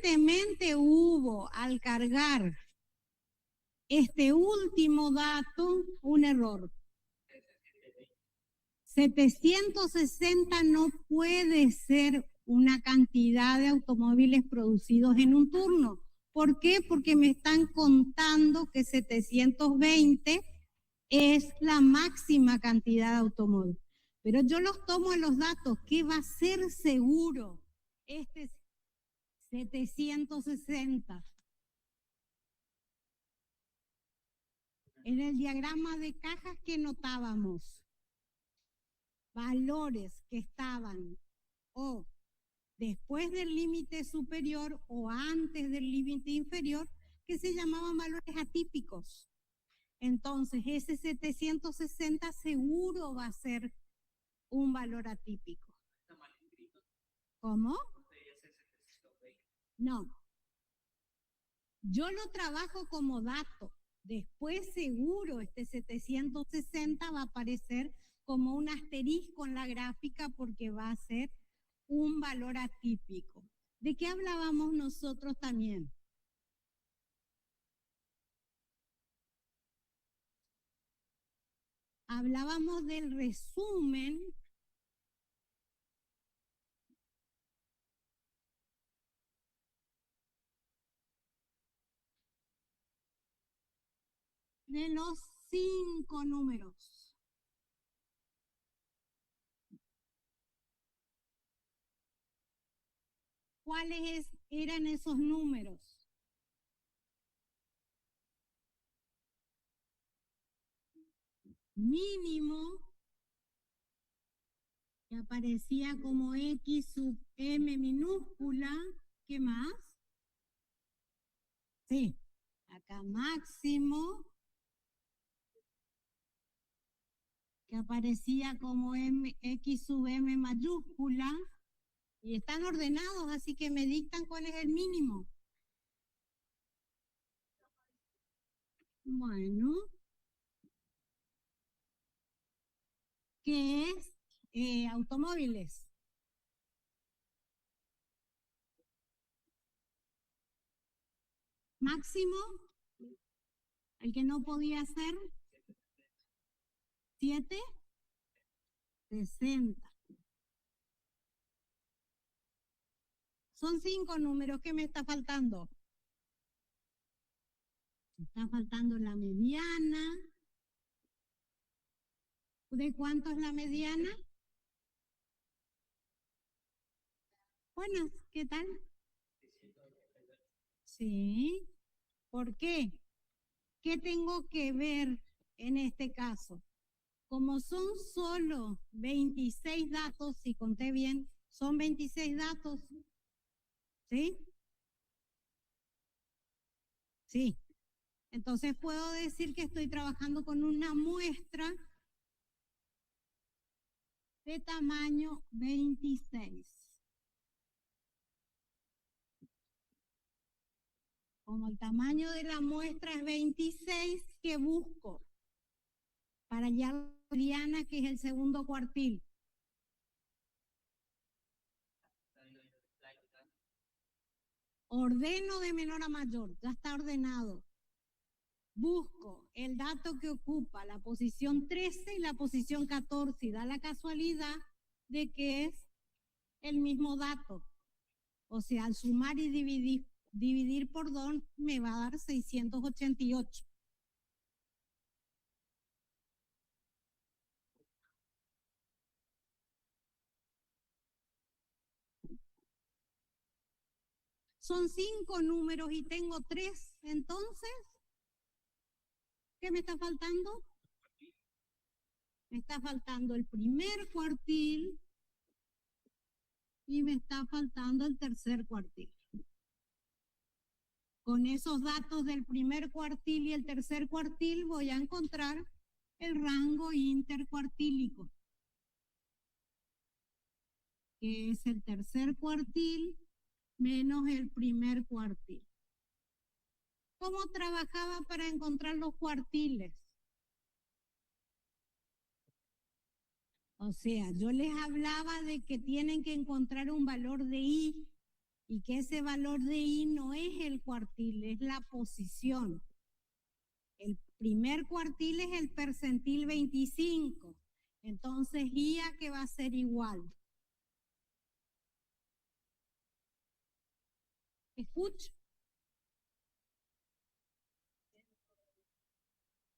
Evidentemente hubo al cargar este último dato un error. 760 no puede ser una cantidad de automóviles producidos en un turno. ¿Por qué? Porque me están contando que 720 es la máxima cantidad de automóviles. Pero yo los tomo en los datos. ¿Qué va a ser seguro? Este 760. En el diagrama de cajas que notábamos, valores que estaban o después del límite superior o antes del límite inferior, que se llamaban valores atípicos. Entonces, ese 760 seguro va a ser un valor atípico. ¿Cómo? No. Yo lo trabajo como dato. Después seguro este 760 va a aparecer como un asterisco en la gráfica porque va a ser un valor atípico. ¿De qué hablábamos nosotros también? Hablábamos del resumen de los 5 números. ¿Cuáles eran esos números? Mínimo, que aparecía como X sub M minúscula. ¿Qué más? Sí, acá máximo, que aparecía como X sub M mayúscula. Y están ordenados, así que me dictan cuál es el mínimo. Bueno, ¿qué es? Automóviles. Máximo, el que no podía ser, 760. Son 5 números. ¿Qué me está faltando? Me está faltando la mediana. ¿De cuánto es la mediana? Buenas, ¿qué tal? Sí. ¿Por qué? ¿Qué tengo que ver en este caso? Como son solo 26 datos, si conté bien, son 26 datos, ¿sí? Sí. Entonces puedo decir que estoy trabajando con una muestra de tamaño 26. Como el tamaño de la muestra es 26, ¿qué busco? Para hallar la mediana, que es el segundo cuartil. Ordeno de menor a mayor, ya está ordenado. Busco el dato que ocupa la posición 13 y la posición 14 y da la casualidad de que es el mismo dato. O sea, al sumar y dividir por 2 me va a dar 688. Son 5 números y tengo 3, entonces, ¿qué me está faltando? Me está faltando el primer cuartil y me está faltando el tercer cuartil. Con esos datos del primer cuartil y el tercer cuartil voy a encontrar el rango intercuartílico, que es el tercer cuartil menos el primer cuartil. ¿Cómo trabajaba para encontrar los cuartiles? O sea, yo les hablaba de que tienen que encontrar un valor de I y que ese valor de I no es el cuartil, es la posición. El primer cuartil es el percentil 25. Entonces, IA que va a ser igual. Escucha.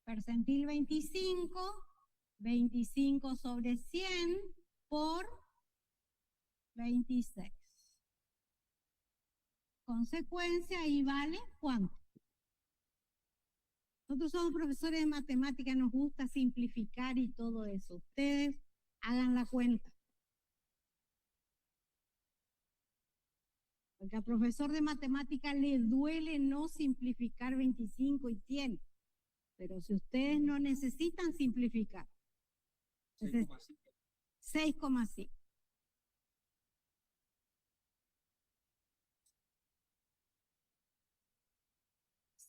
Percentil 25, 25 sobre 100 por 26. Consecuencia, ¿y vale cuánto? Nosotros somos profesores de matemática, nos gusta simplificar y todo eso. Ustedes hagan la cuenta. Porque al profesor de matemática le duele no simplificar 25 y 100. Pero si ustedes no necesitan simplificar. 6,5.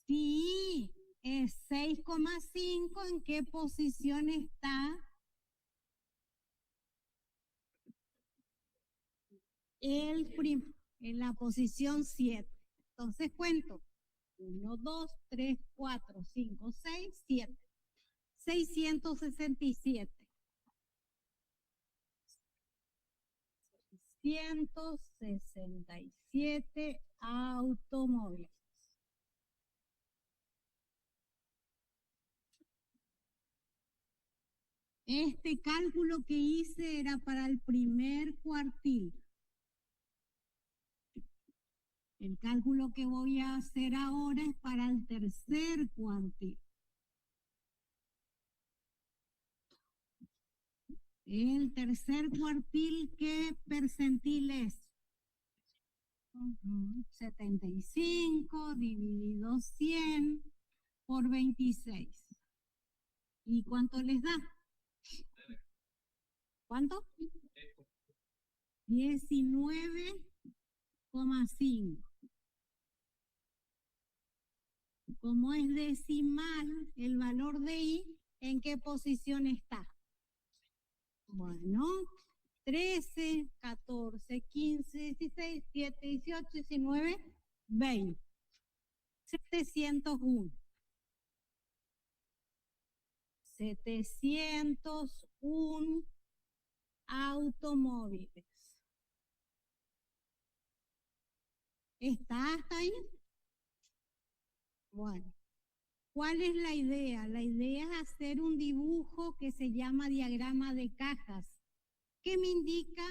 Si es 6,5, ¿en qué posición está? En la posición 7. Entonces cuento. 1, 2, 3, 4, 5, 6, 7. 667. 167 automóviles. Este cálculo que hice era para el primer cuartil. El cálculo que voy a hacer ahora es para el tercer cuartil. El tercer cuartil, ¿qué percentil es? 75 dividido 100 por 26. ¿Y cuánto les da? ¿Cuánto? 19,5. Como es decimal, el valor de I, ¿en qué posición está? Bueno, 13, 14, 15, 16, 17, 18, 19, 20. 701. 701 automóviles. ¿Está hasta ahí? Bueno, ¿cuál es la idea? La idea es hacer un dibujo que se llama diagrama de cajas, que me indica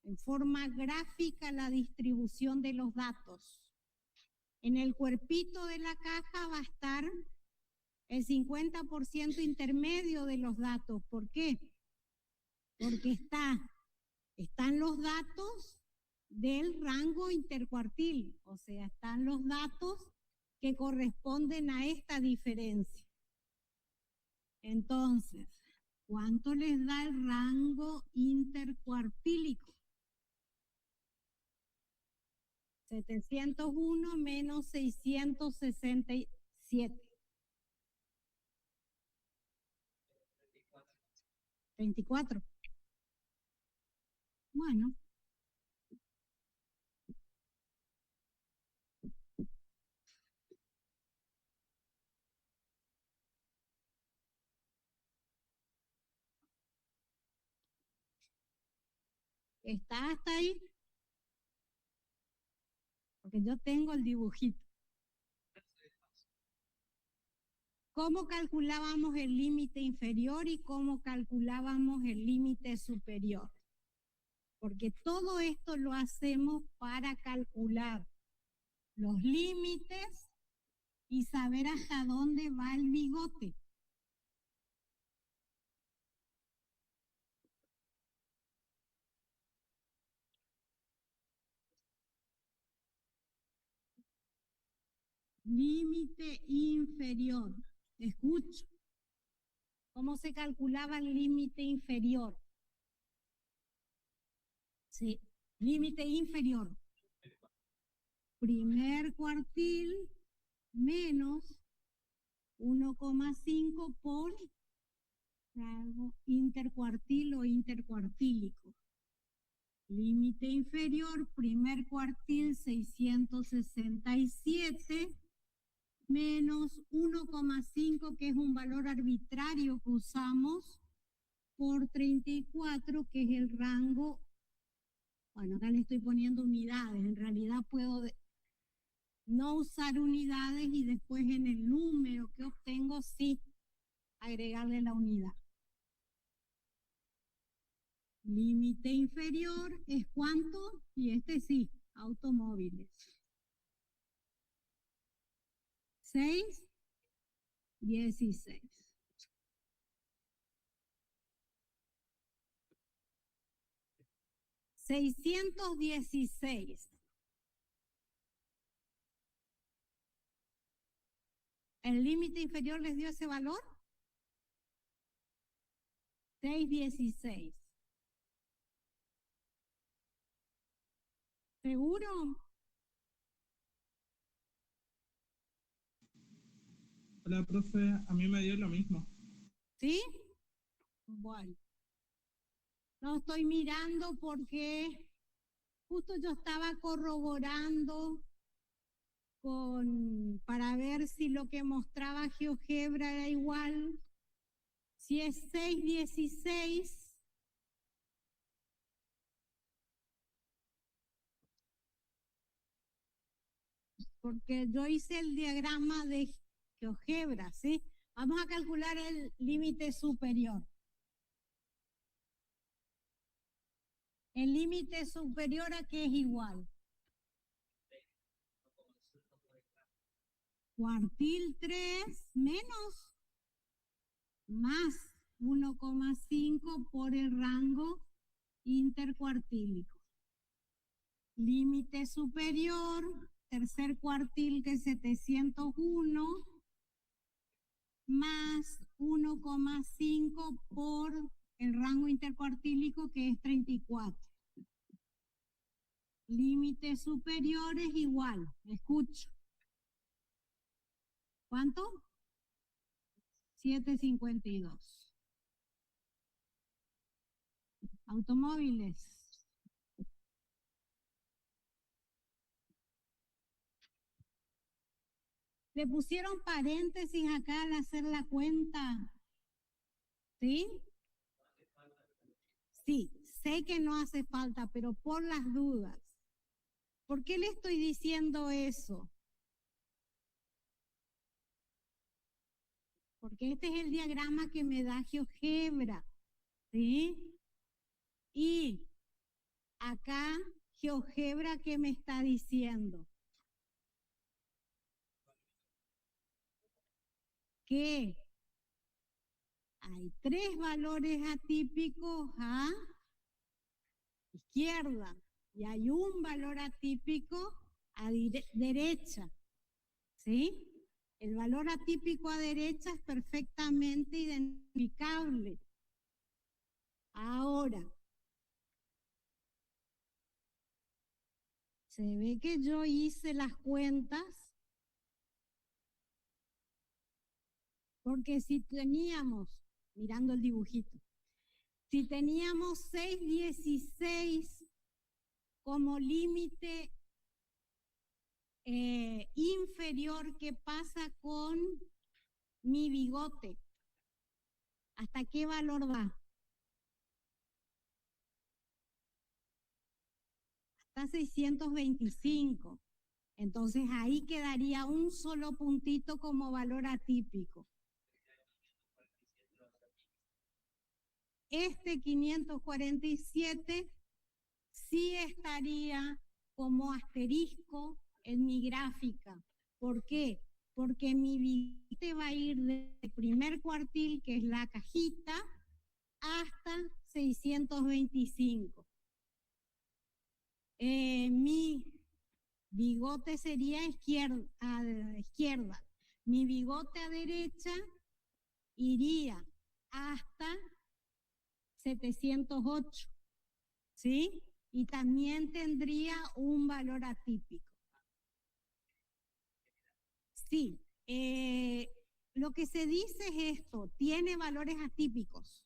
en forma gráfica la distribución de los datos. En el cuerpito de la caja va a estar el 50% intermedio de los datos. ¿Por qué? Porque están los datos del rango intercuartil, o sea, están los datos que corresponden a esta diferencia. Entonces, ¿cuánto les da el rango intercuartílico? 701 menos 667. 24. Bueno. ¿Está hasta ahí? Porque yo tengo el dibujito. ¿Cómo calculábamos el límite inferior y cómo calculábamos el límite superior? Porque todo esto lo hacemos para calcular los límites y saber hasta dónde va el bigote. Límite inferior. Escucha. ¿Cómo se calculaba el límite inferior? Sí, límite inferior. Primer cuartil menos 1,5 por rango intercuartil o intercuartílico. Límite inferior, primer cuartil 667, menos 1,5, que es un valor arbitrario que usamos, por 34, que es el rango. Bueno, acá le estoy poniendo unidades, en realidad puedo no usar unidades y después en el número que obtengo sí agregarle la unidad. Límite inferior es ¿cuánto? Y este sí, automóviles. 6,16. $616. ¿El límite inferior les dio ese valor? 6,16. ¿Seguro? Hola, profe, a mí me dio lo mismo. ¿Sí? Bueno. No estoy mirando porque justo yo estaba corroborando para ver si lo que mostraba GeoGebra era igual. Si es 6,16, porque yo hice el diagrama de GeoGebra, ¿sí? Vamos a calcular el límite superior. El límite superior ¿a qué es igual? Cuartil 3 menos más 1,5 por el rango intercuartílico. Límite superior, tercer cuartil, que es 701, más 1,5 por el rango intercuartílico, que es 34. Límite superior es igual, escucho. ¿Cuánto? 7,52. Automóviles. Le pusieron paréntesis acá al hacer la cuenta. ¿Sí? Sí, sé que no hace falta, pero por las dudas. ¿Por qué le estoy diciendo eso? Porque este es el diagrama que me da GeoGebra, ¿sí? Y acá GeoGebra, ¿qué me está diciendo? Que hay 3 valores atípicos a izquierda y hay un valor atípico a derecha, ¿sí? El valor atípico a derecha es perfectamente identificable. Ahora, se ve que yo hice las cuentas, porque si teníamos, mirando el dibujito, si teníamos 6,16 como límite inferior, ¿qué pasa con mi bigote? ¿Hasta qué valor va? Hasta 625. Entonces ahí quedaría un solo puntito como valor atípico. Este 547 sí estaría como asterisco en mi gráfica. ¿Por qué? Porque mi bigote va a ir del primer cuartil, que es la cajita, hasta 625. Mi bigote sería a izquierda. Mi bigote a derecha iría hasta 708, ¿sí? Y también tendría un valor atípico. Sí, lo que se dice es esto, tiene valores atípicos.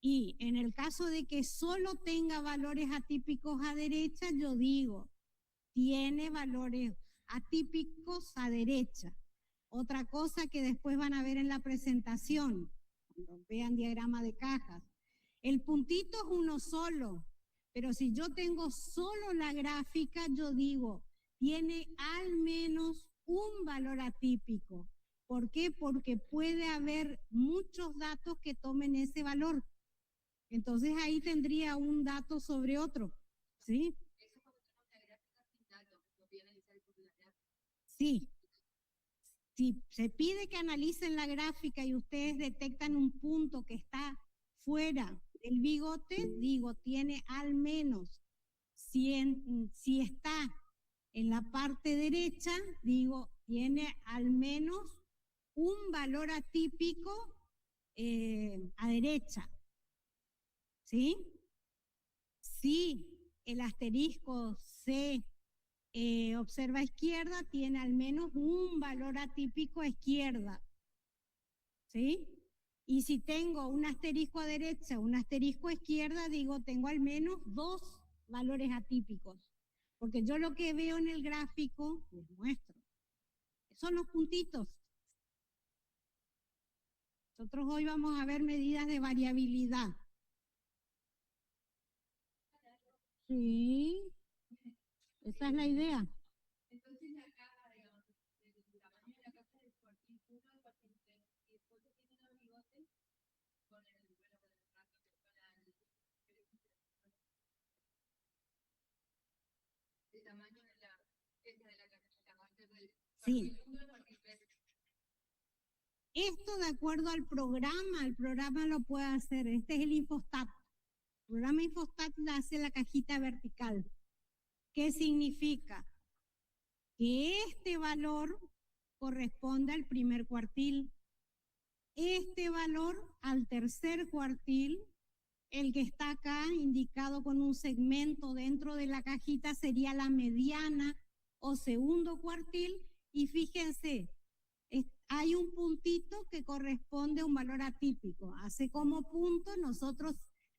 Y en el caso de que solo tenga valores atípicos a derecha, yo digo, tiene valores atípicos a derecha. Otra cosa que después van a ver en la presentación, cuando vean diagrama de cajas. El puntito es uno solo, pero si yo tengo solo la gráfica, yo digo, tiene al menos un valor atípico. ¿Por qué? Porque puede haber muchos datos que tomen ese valor. Entonces ahí tendría un dato sobre otro, ¿sí? Eso cuando tenemos la gráfica sin datos, lo voy a analizar por la gráfica. Sí. Si se pide que analicen la gráfica y ustedes detectan un punto que está fuera del bigote, digo, tiene al menos, si está en la parte derecha, digo, tiene al menos un valor atípico a derecha. ¿Sí? Si el asterisco se observa a izquierda, tiene al menos un valor atípico a izquierda. ¿Sí? Y si tengo un asterisco a derecha, un asterisco a izquierda, digo, tengo al menos dos valores atípicos. Porque yo lo que veo en el gráfico, les muestro, son los puntitos. Nosotros hoy vamos a ver medidas de variabilidad. Sí, esa es la idea. Entonces la caja, digamos, el tamaño de la caja del cuartil 1 al cuartil 3, y después se tienen los bigotes con el, bueno, con el rango, el tamaño de la caja, el tamaño del cuartil 1 al cuartil 3. Esto de acuerdo al programa, el programa lo puede hacer. Este es el Infostat. El programa Infostat hace la cajita vertical. ¿Qué significa? Que este valor corresponde al primer cuartil, este valor al tercer cuartil, el que está acá indicado con un segmento dentro de la cajita sería la mediana o segundo cuartil, y fíjense, hay un puntito que corresponde a un valor atípico. Hace como punto,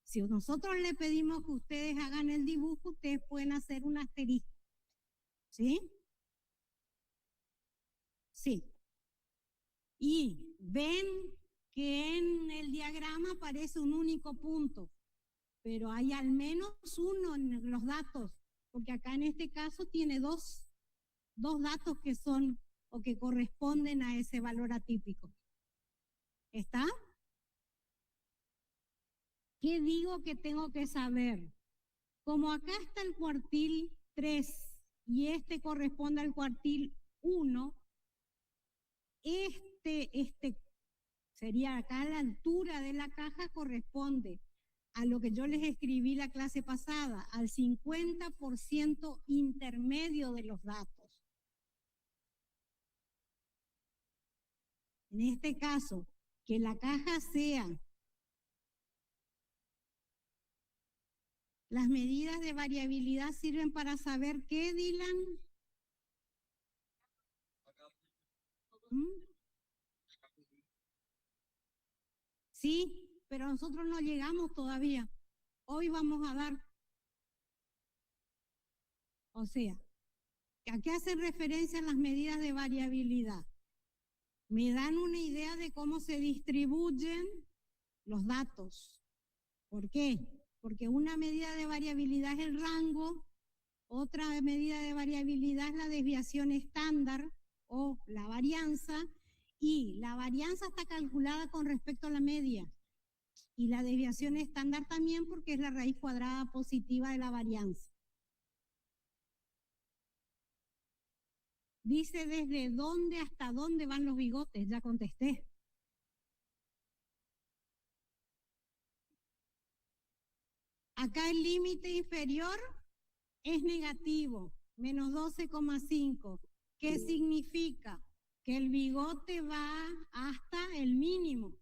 si nosotros le pedimos que ustedes hagan el dibujo, ustedes pueden hacer un asterisco. ¿Sí? Sí. Y ven que en el diagrama aparece un único punto, pero hay al menos uno en los datos, porque acá en este caso tiene dos datos que son o que corresponden a ese valor atípico. ¿Está? ¿Qué digo que tengo que saber? Como acá está el cuartil 3 y este corresponde al cuartil 1, este sería acá la altura de la caja corresponde a lo que yo les escribí la clase pasada, al 50% intermedio de los datos. En este caso, que la caja sea las medidas de variabilidad sirven para saber qué, Dylan. Sí, pero nosotros no llegamos todavía. Hoy vamos a dar. O sea, ¿a qué hacen referencia las medidas de variabilidad? Me dan una idea de cómo se distribuyen los datos. ¿Por qué? Porque una medida de variabilidad es el rango, otra medida de variabilidad es la desviación estándar o la varianza, y la varianza está calculada con respecto a la media. Y la desviación estándar también, porque es la raíz cuadrada positiva de la varianza. Dice desde dónde hasta dónde van los bigotes, ya contesté. Acá el límite inferior es negativo, menos 12,5. ¿Qué significa? Que el bigote va hasta el mínimo.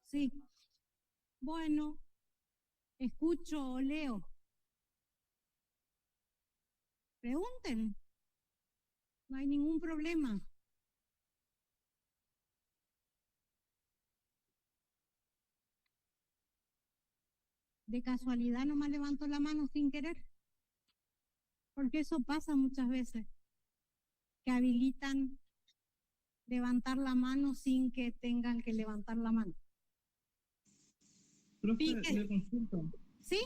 Sí. Bueno, escucho o leo. Pregunten. No hay ningún problema. De casualidad nomás levanto la mano sin querer, porque eso pasa muchas veces, que habilitan levantar la mano sin que tengan que levantar la mano. Profe, le consulto. ¿Sí?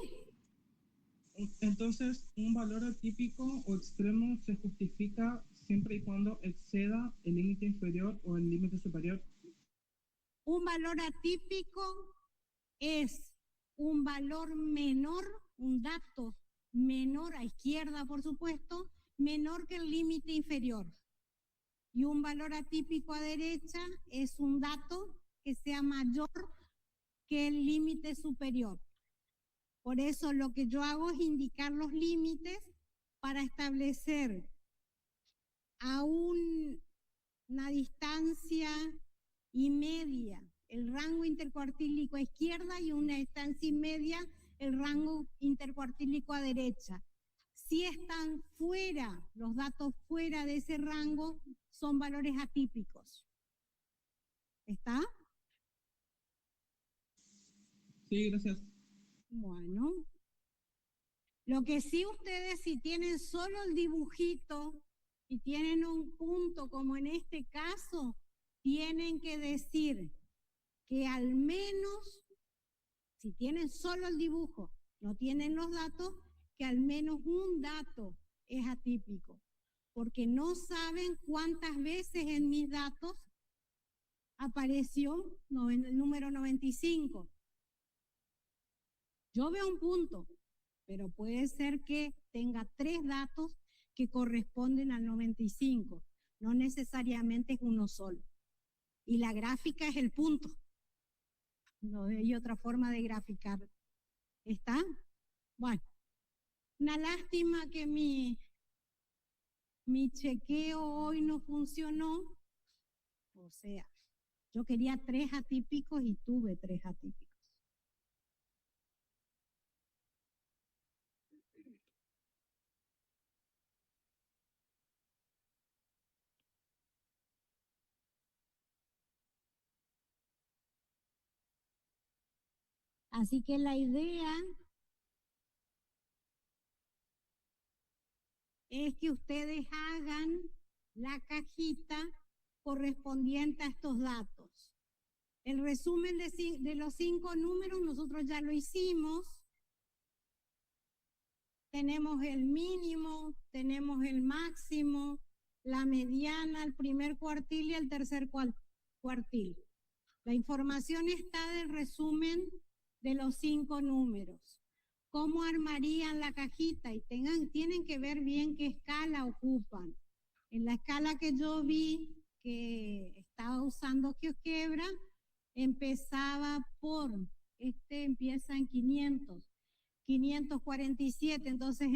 Entonces, un valor atípico o extremo se justifica siempre y cuando exceda el límite inferior o el límite superior. Un valor atípico es un valor menor, un dato menor a izquierda, por supuesto, menor que el límite inferior. Y un valor atípico a derecha es un dato que sea mayor que el límite superior. Por eso lo que yo hago es indicar los límites para establecer a una distancia y media el rango intercuartílico a izquierda y una distancia y media el rango intercuartílico a derecha. Si están fuera, los datos fuera de ese rango, son valores atípicos. ¿Está? Sí, gracias. Bueno. Lo que sí ustedes, si tienen solo el dibujito y tienen un punto, como en este caso, tienen que decir que al menos, si tienen solo el dibujo, no tienen los datos, que al menos un dato es atípico, porque no saben cuántas veces en mis datos apareció el número 95. Yo veo un punto, pero puede ser que tenga 3 datos que corresponden al 95. No necesariamente es uno solo. Y la gráfica es el punto. No hay otra forma de graficar. ¿Está? Bueno, una lástima que mi chequeo hoy no funcionó. O sea, yo quería 3 atípicos y tuve 3 atípicos. Así que la idea es que ustedes hagan la cajita correspondiente a estos datos. El resumen de los 5 números nosotros ya lo hicimos. Tenemos el mínimo, tenemos el máximo, la mediana, el primer cuartil y el tercer cuartil. La información está del resumen de los 5 números. ¿Cómo armarían la cajita? Y tienen que ver bien qué escala ocupan. En la escala que yo vi, que estaba usando GeoGebra, empezaba por, empieza en 500, 547, entonces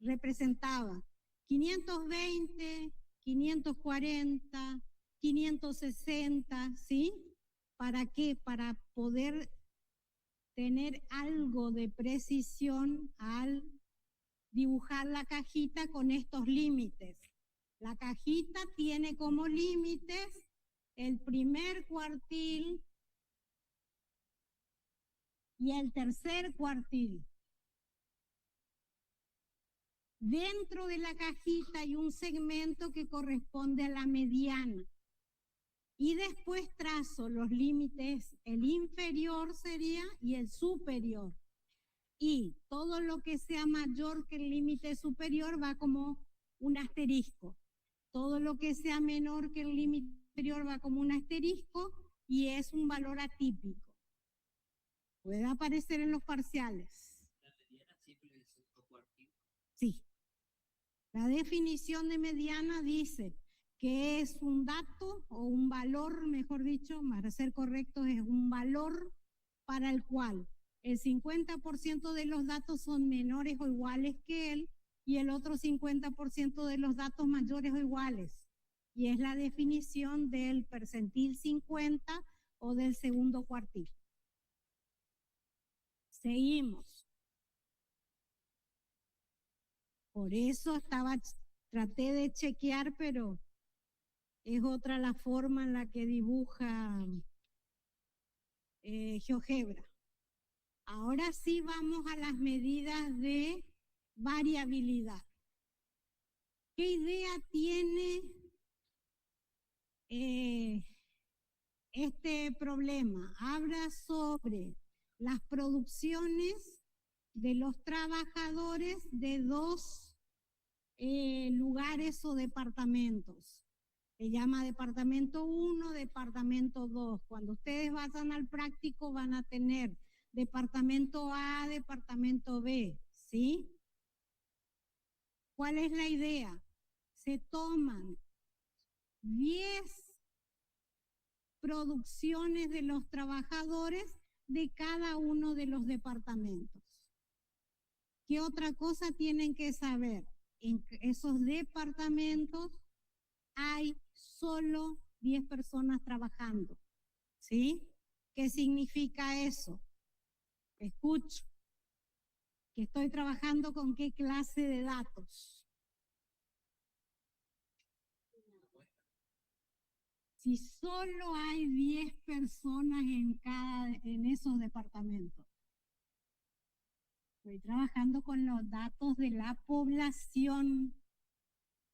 representaba 520, 540, 560, ¿sí? ¿Para qué? Para poder tener algo de precisión al dibujar la cajita con estos límites. La cajita tiene como límites el primer cuartil y el tercer cuartil. Dentro de la cajita hay un segmento que corresponde a la mediana. Y después trazo los límites, el inferior sería y el superior. Y todo lo que sea mayor que el límite superior va como un asterisco. Todo lo que sea menor que el límite superior va como un asterisco y es un valor atípico. Puede aparecer en los parciales. ¿La mediana siempre es el cuartil? Sí. La definición de mediana dice que es un dato o un valor, mejor dicho, para ser correcto, es un valor para el cual el 50% de los datos son menores o iguales que él y el otro 50% de los datos mayores o iguales. Y es la definición del percentil 50 o del segundo cuartil. Seguimos. Por eso traté de chequear, pero es otra la forma en la que dibuja GeoGebra. Ahora sí vamos a las medidas de variabilidad. ¿Qué idea tiene este problema? Habla sobre las producciones de los trabajadores de dos lugares o departamentos. Se llama departamento 1, departamento 2. Cuando ustedes vayan al práctico van a tener departamento A, departamento B, ¿sí? ¿Cuál es la idea? Se toman 10 producciones de los trabajadores de cada uno de los departamentos. ¿Qué otra cosa tienen que saber? En esos departamentos hay solo 10 personas trabajando, ¿sí? ¿Qué significa eso? Escucho, que estoy trabajando con qué clase de datos. Si solo hay 10 personas en esos departamentos, estoy trabajando con los datos de la población.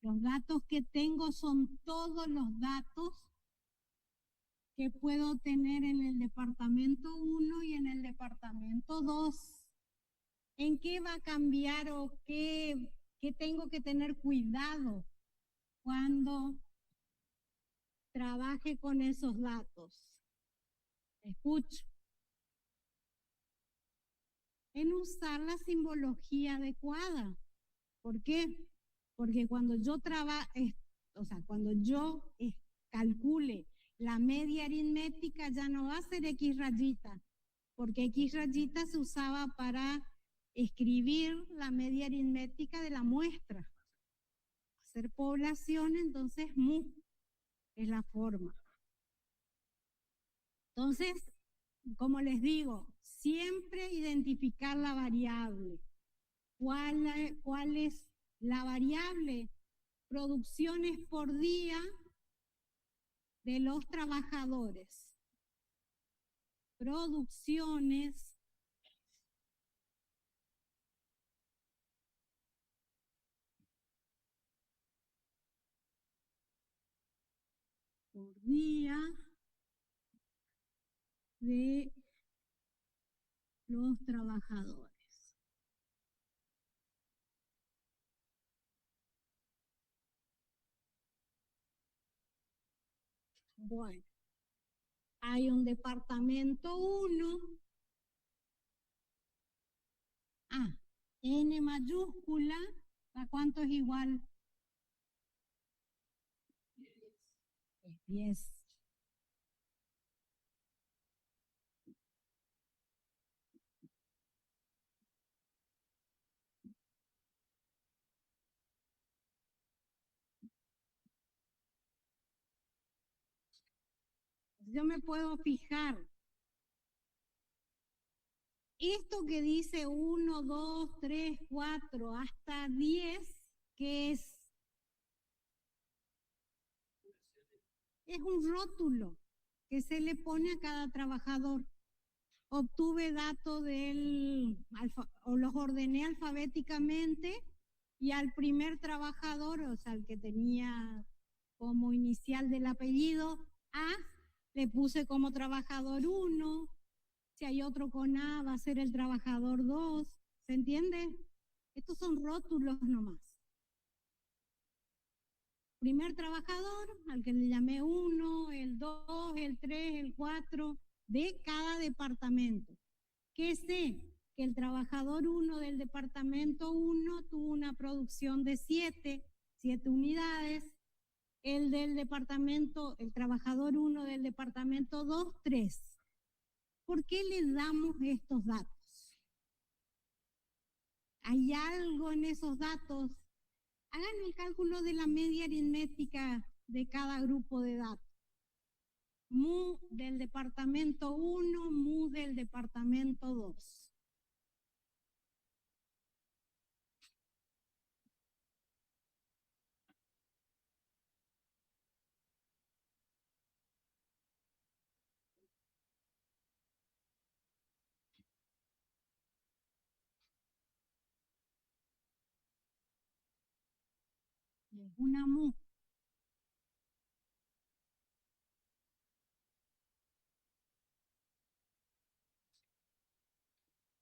Los datos que tengo son todos los datos que puedo tener en el departamento 1 y en el departamento 2. ¿En qué va a cambiar o qué tengo que tener cuidado cuando trabaje con esos datos? Escucho. En usar la simbología adecuada. ¿Por qué? Porque cuando yo calcule la media aritmética ya no va a ser X rayita, porque X rayita se usaba para escribir la media aritmética de la muestra. Hacer población, entonces mu es la forma. Entonces, como les digo, siempre identificar la variable. ¿Cuál es la variable? Producciones por día de los trabajadores. Producciones por día de los trabajadores. Bueno, hay un departamento 1. N mayúscula, ¿a cuánto es igual? Es 10. Yo me puedo fijar. Esto que dice 1, 2, 3, 4, hasta 10, ¿qué es? Es un rótulo que se le pone a cada trabajador. Obtuve datos o los ordené alfabéticamente y al primer trabajador, o sea, el que tenía como inicial del apellido A, le puse como trabajador 1. Si hay otro con A, va a ser el trabajador 2. ¿Se entiende? Estos son rótulos nomás. Primer trabajador, al que le llamé 1, el 2, el 3, el 4, de cada departamento. ¿Qué sé? Que el trabajador 1 del departamento 1 tuvo una producción de 7 unidades. El trabajador 1 del departamento 2, 3. ¿Por qué les damos estos datos? ¿Hay algo en esos datos? Hagan el cálculo de la media aritmética de cada grupo de datos. Mu del departamento 1, mu del departamento 2. Una mu.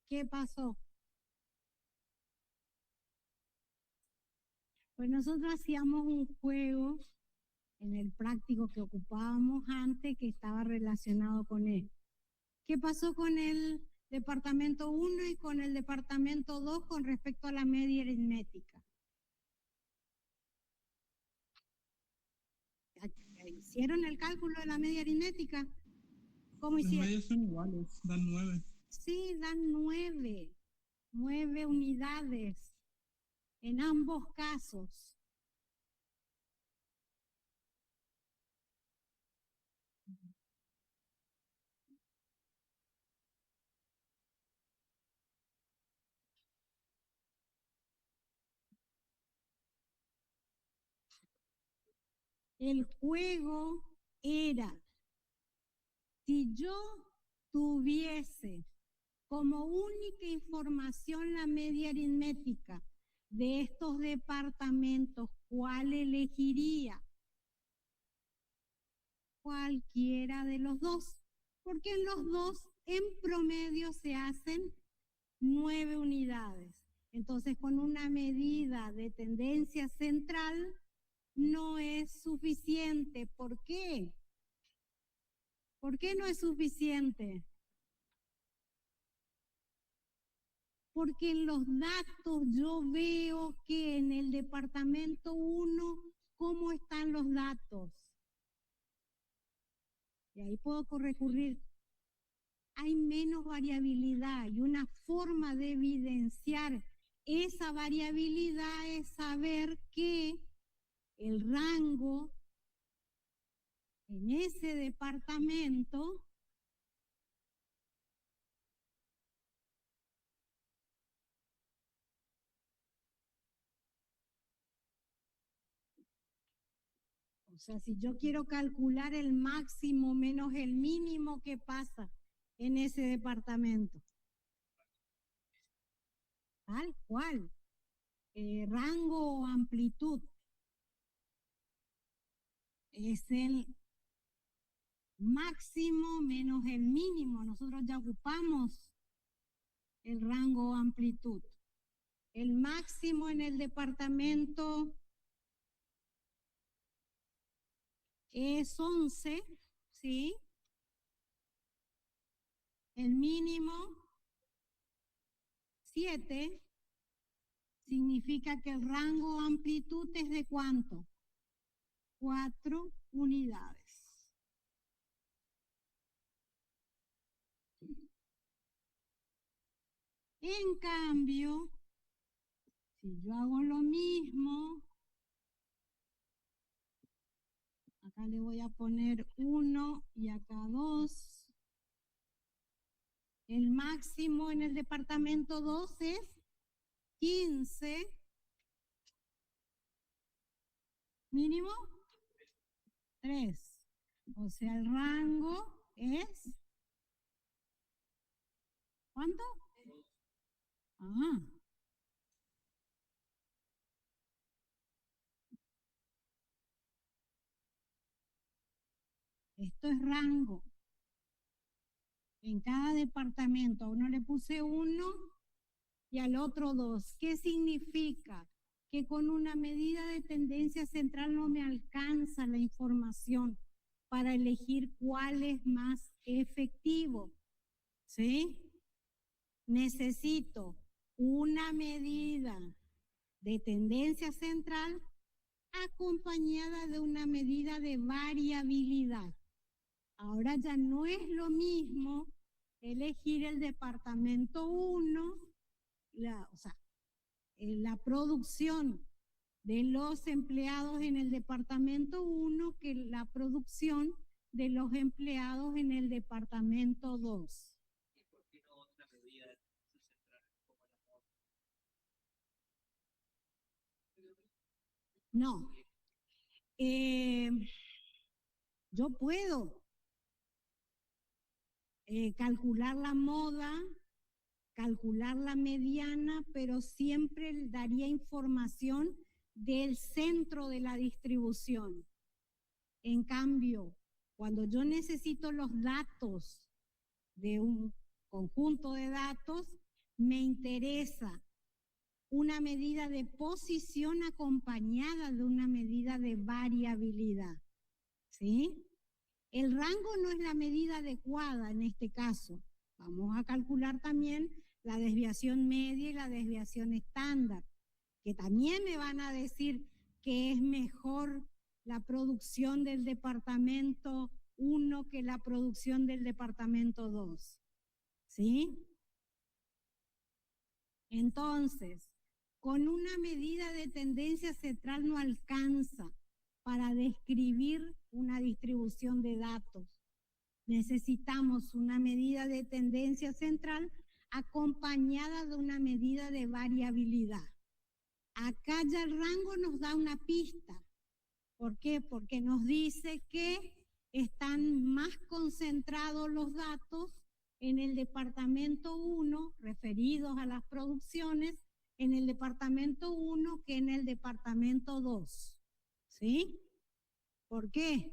¿Qué pasó? Pues nosotros hacíamos un juego en el práctico que ocupábamos antes que estaba relacionado con él. ¿Qué pasó con el departamento 1 y con el departamento 2 con respecto a la media aritmética? ¿Hicieron el cálculo de la media aritmética? ¿Cómo Los hicieron? medios son iguales, dan 9. Sí, dan 9 unidades en ambos casos. El juego era, si yo tuviese como única información la media aritmética de estos departamentos, ¿cuál elegiría? Cualquiera de los dos, porque en los dos en promedio se hacen 9 unidades. Entonces, con una medida de tendencia central no es suficiente. ¿Por qué? ¿Por qué no es suficiente? Porque en los datos yo veo que en el departamento 1, ¿cómo están los datos? Y ahí puedo recurrir. Hay menos variabilidad y una forma de evidenciar esa variabilidad es saber que el rango en ese departamento o sea, si yo quiero calcular el máximo menos el mínimo, ¿qué pasa en ese departamento? Tal cual. Rango o amplitud. Es el máximo menos el mínimo. Nosotros ya ocupamos el rango o amplitud. El máximo en el departamento es 11, ¿sí? El mínimo 7. Significa que el rango o amplitud es de ¿cuánto? 4 unidades. En cambio, si yo hago lo mismo, acá le voy a poner 1 y acá 2. El máximo en el departamento 2 es 15. Mínimo 3. O sea, el rango es ¿cuánto? Ah. Esto es rango. En cada departamento a uno le puse 1 y al otro 2. ¿Qué significa? Que con una medida de tendencia central no me alcanza la información para elegir cuál es más efectivo. ¿Sí? Necesito una medida de tendencia central acompañada de una medida de variabilidad. Ahora ya no es lo mismo elegir el departamento 1, la producción de los empleados en el departamento 1 que la producción de los empleados en el departamento 2. ¿Y por qué no otra medida de tendencia central como la moda? No. Yo puedo calcular la moda, calcular la mediana, pero siempre daría información del centro de la distribución. En cambio, cuando yo necesito los datos de un conjunto de datos, me interesa una medida de posición acompañada de una medida de variabilidad, ¿sí? El rango no es la medida adecuada en este caso. Vamos a calcular también la desviación media y la desviación estándar, que también me van a decir que es mejor la producción del departamento 1 que la producción del departamento 2, ¿sí? Entonces, con una medida de tendencia central no alcanza para describir una distribución de datos. Necesitamos una medida de tendencia central acompañada de una medida de variabilidad. Acá ya el rango nos da una pista. ¿Por qué? Porque nos dice que están más concentrados los datos en el departamento 1, referidos a las producciones, en el departamento 1 que en el departamento 2. ¿Sí? ¿Por qué?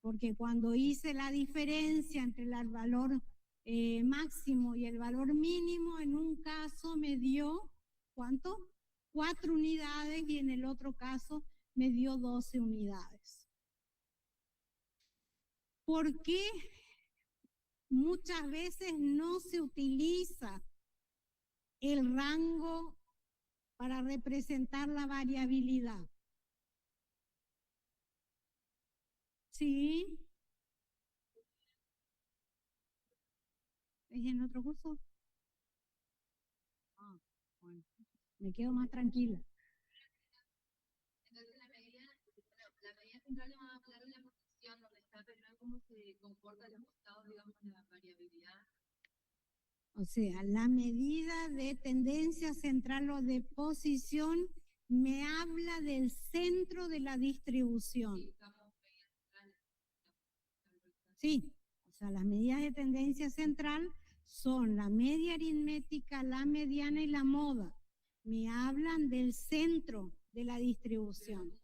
Porque cuando hice la diferencia entre el valor máximo y el valor mínimo, en un caso me dio, ¿cuánto? 4 unidades y en el otro caso me dio 12 unidades. ¿Por qué muchas veces no se utiliza el rango para representar la variabilidad? ¿Sí? ¿Es en otro curso? Ah, bueno, me quedo más tranquila. Entonces la medida central le va a hablar de la posición donde está, pero no cómo se comporta los estados, digamos, la variabilidad. O sea, la medida de tendencia central o de posición me habla del centro de la distribución. Sí, o sea, las medidas de tendencia central son la media aritmética, la mediana y la moda. Me hablan del centro de la distribución.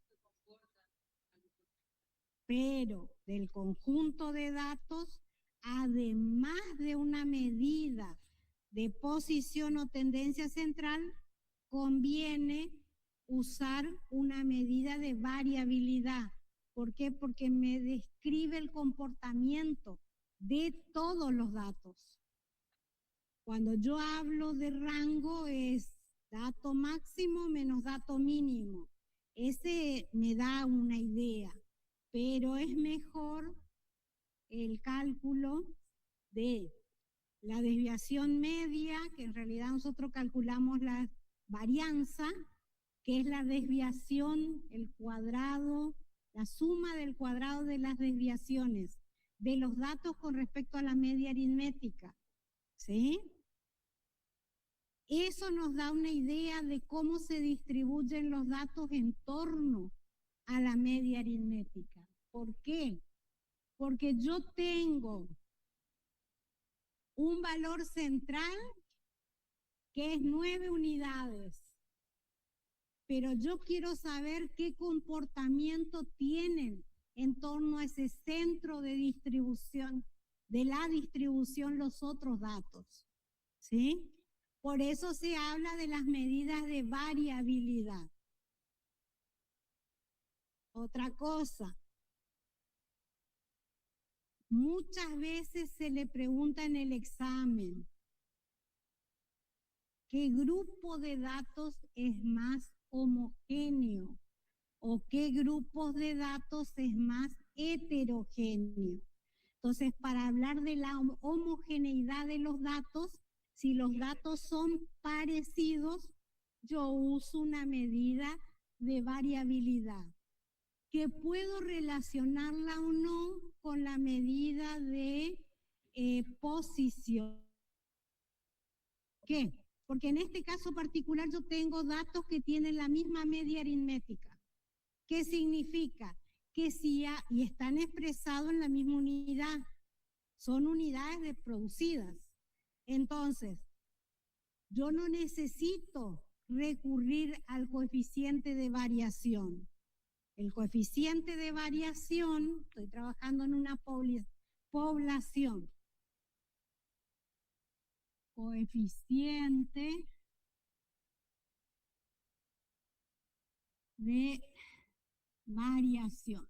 Pero del conjunto de datos, además de una medida de posición o tendencia central, conviene usar una medida de variabilidad. ¿Por qué? Porque me describe el comportamiento de todos los datos. Cuando yo hablo de rango es dato máximo menos dato mínimo. Ese me da una idea, pero es mejor el cálculo de la desviación media, que en realidad nosotros calculamos la varianza, que es la desviación, el cuadrado, la suma del cuadrado de las desviaciones de los datos con respecto a la media aritmética, ¿sí? Eso nos da una idea de cómo se distribuyen los datos en torno a la media aritmética. ¿Por qué? Porque yo tengo un valor central que es 9 unidades, pero yo quiero saber qué comportamiento tienen en torno a ese centro de distribución, de la distribución los otros datos, ¿sí? Por eso se habla de las medidas de variabilidad. Otra cosa, muchas veces se le pregunta en el examen, ¿qué grupo de datos es más homogéneo o qué grupos de datos es más heterogéneo? Entonces, para hablar de la homogeneidad de los datos, si los datos son parecidos, yo uso una medida de variabilidad, que puedo relacionarla o no con la medida de posición. ¿Qué? Porque en este caso particular yo tengo datos que tienen la misma media aritmética. ¿Qué significa? Que sí, y están expresados en la misma unidad. Son unidades producidas. Entonces, yo no necesito recurrir al coeficiente de variación. El coeficiente de variación, estoy trabajando en una población. Coeficiente de variación.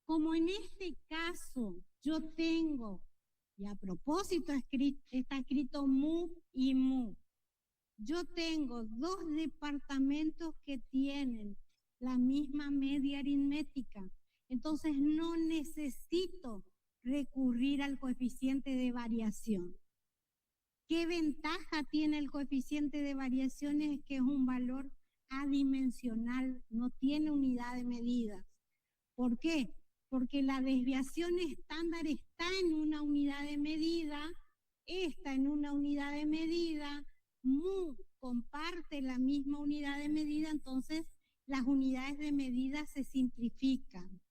Como en este caso yo tengo, y a propósito está escrito mu y mu, yo tengo dos departamentos que tienen la misma media aritmética, entonces no necesito recurrir al coeficiente de variación. ¿Qué ventaja tiene el coeficiente de variación? Es que es un valor adimensional, no tiene unidad de medidas. ¿Por qué? Porque la desviación estándar está en una unidad de medida, está en una unidad de medida, mu comparte la misma unidad de medida, entonces las unidades de medida se simplifican.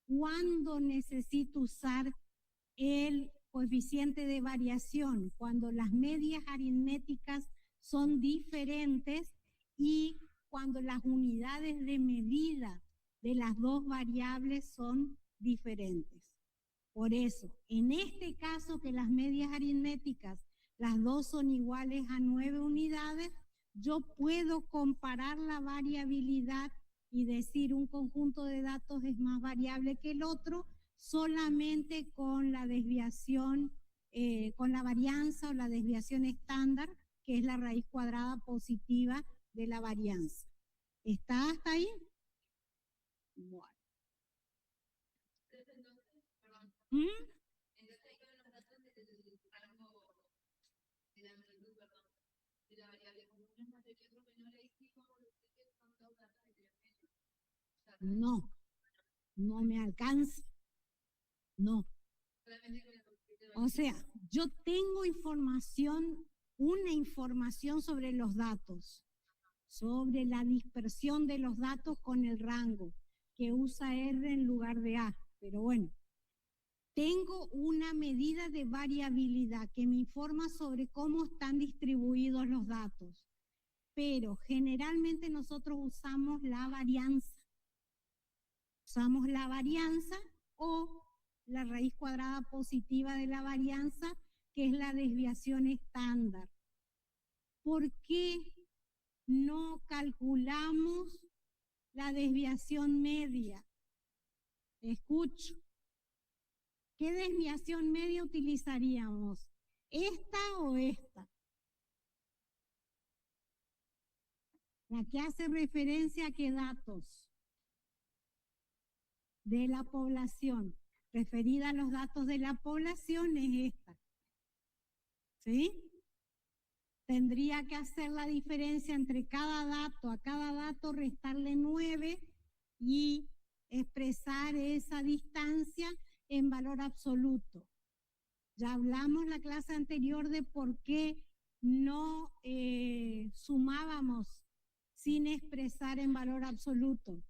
¿Cuándo necesito usar el coeficiente de variación? Cuando las medias aritméticas son diferentes y cuando las unidades de medida de las dos variables son diferentes. Por eso, en este caso que las medias aritméticas, las dos son iguales a 9 unidades, yo puedo comparar la variabilidad y decir un conjunto de datos es más variable que el otro solamente con la desviación, con la varianza o la desviación estándar, que es la raíz cuadrada positiva de la varianza. ¿Está hasta ahí? Bueno. Entonces ahí con los datos del rango de la amplitud, perdón, de la variable común es mayor que otro menor, ahí sí como decir que son dos datos de 3 metros. No, no me alcanza. No. O sea, yo tengo información, una información sobre los datos, sobre la dispersión de los datos con el rango, que usa R en lugar de A, pero bueno. Tengo una medida de variabilidad que me informa sobre cómo están distribuidos los datos, pero generalmente nosotros usamos la varianza. Usamos la varianza o la raíz cuadrada positiva de la varianza, que es la desviación estándar. ¿Por qué no calculamos la desviación media? Escucho. ¿Qué desviación media utilizaríamos? ¿Esta o esta? La que hace referencia a qué datos de la población. Referida a los datos de la población es esta. ¿Sí? Tendría que hacer la diferencia entre cada dato, a cada dato restarle 9 y expresar esa distancia en valor absoluto. Ya hablamos la clase anterior de por qué no sumábamos sin expresar en valor absoluto.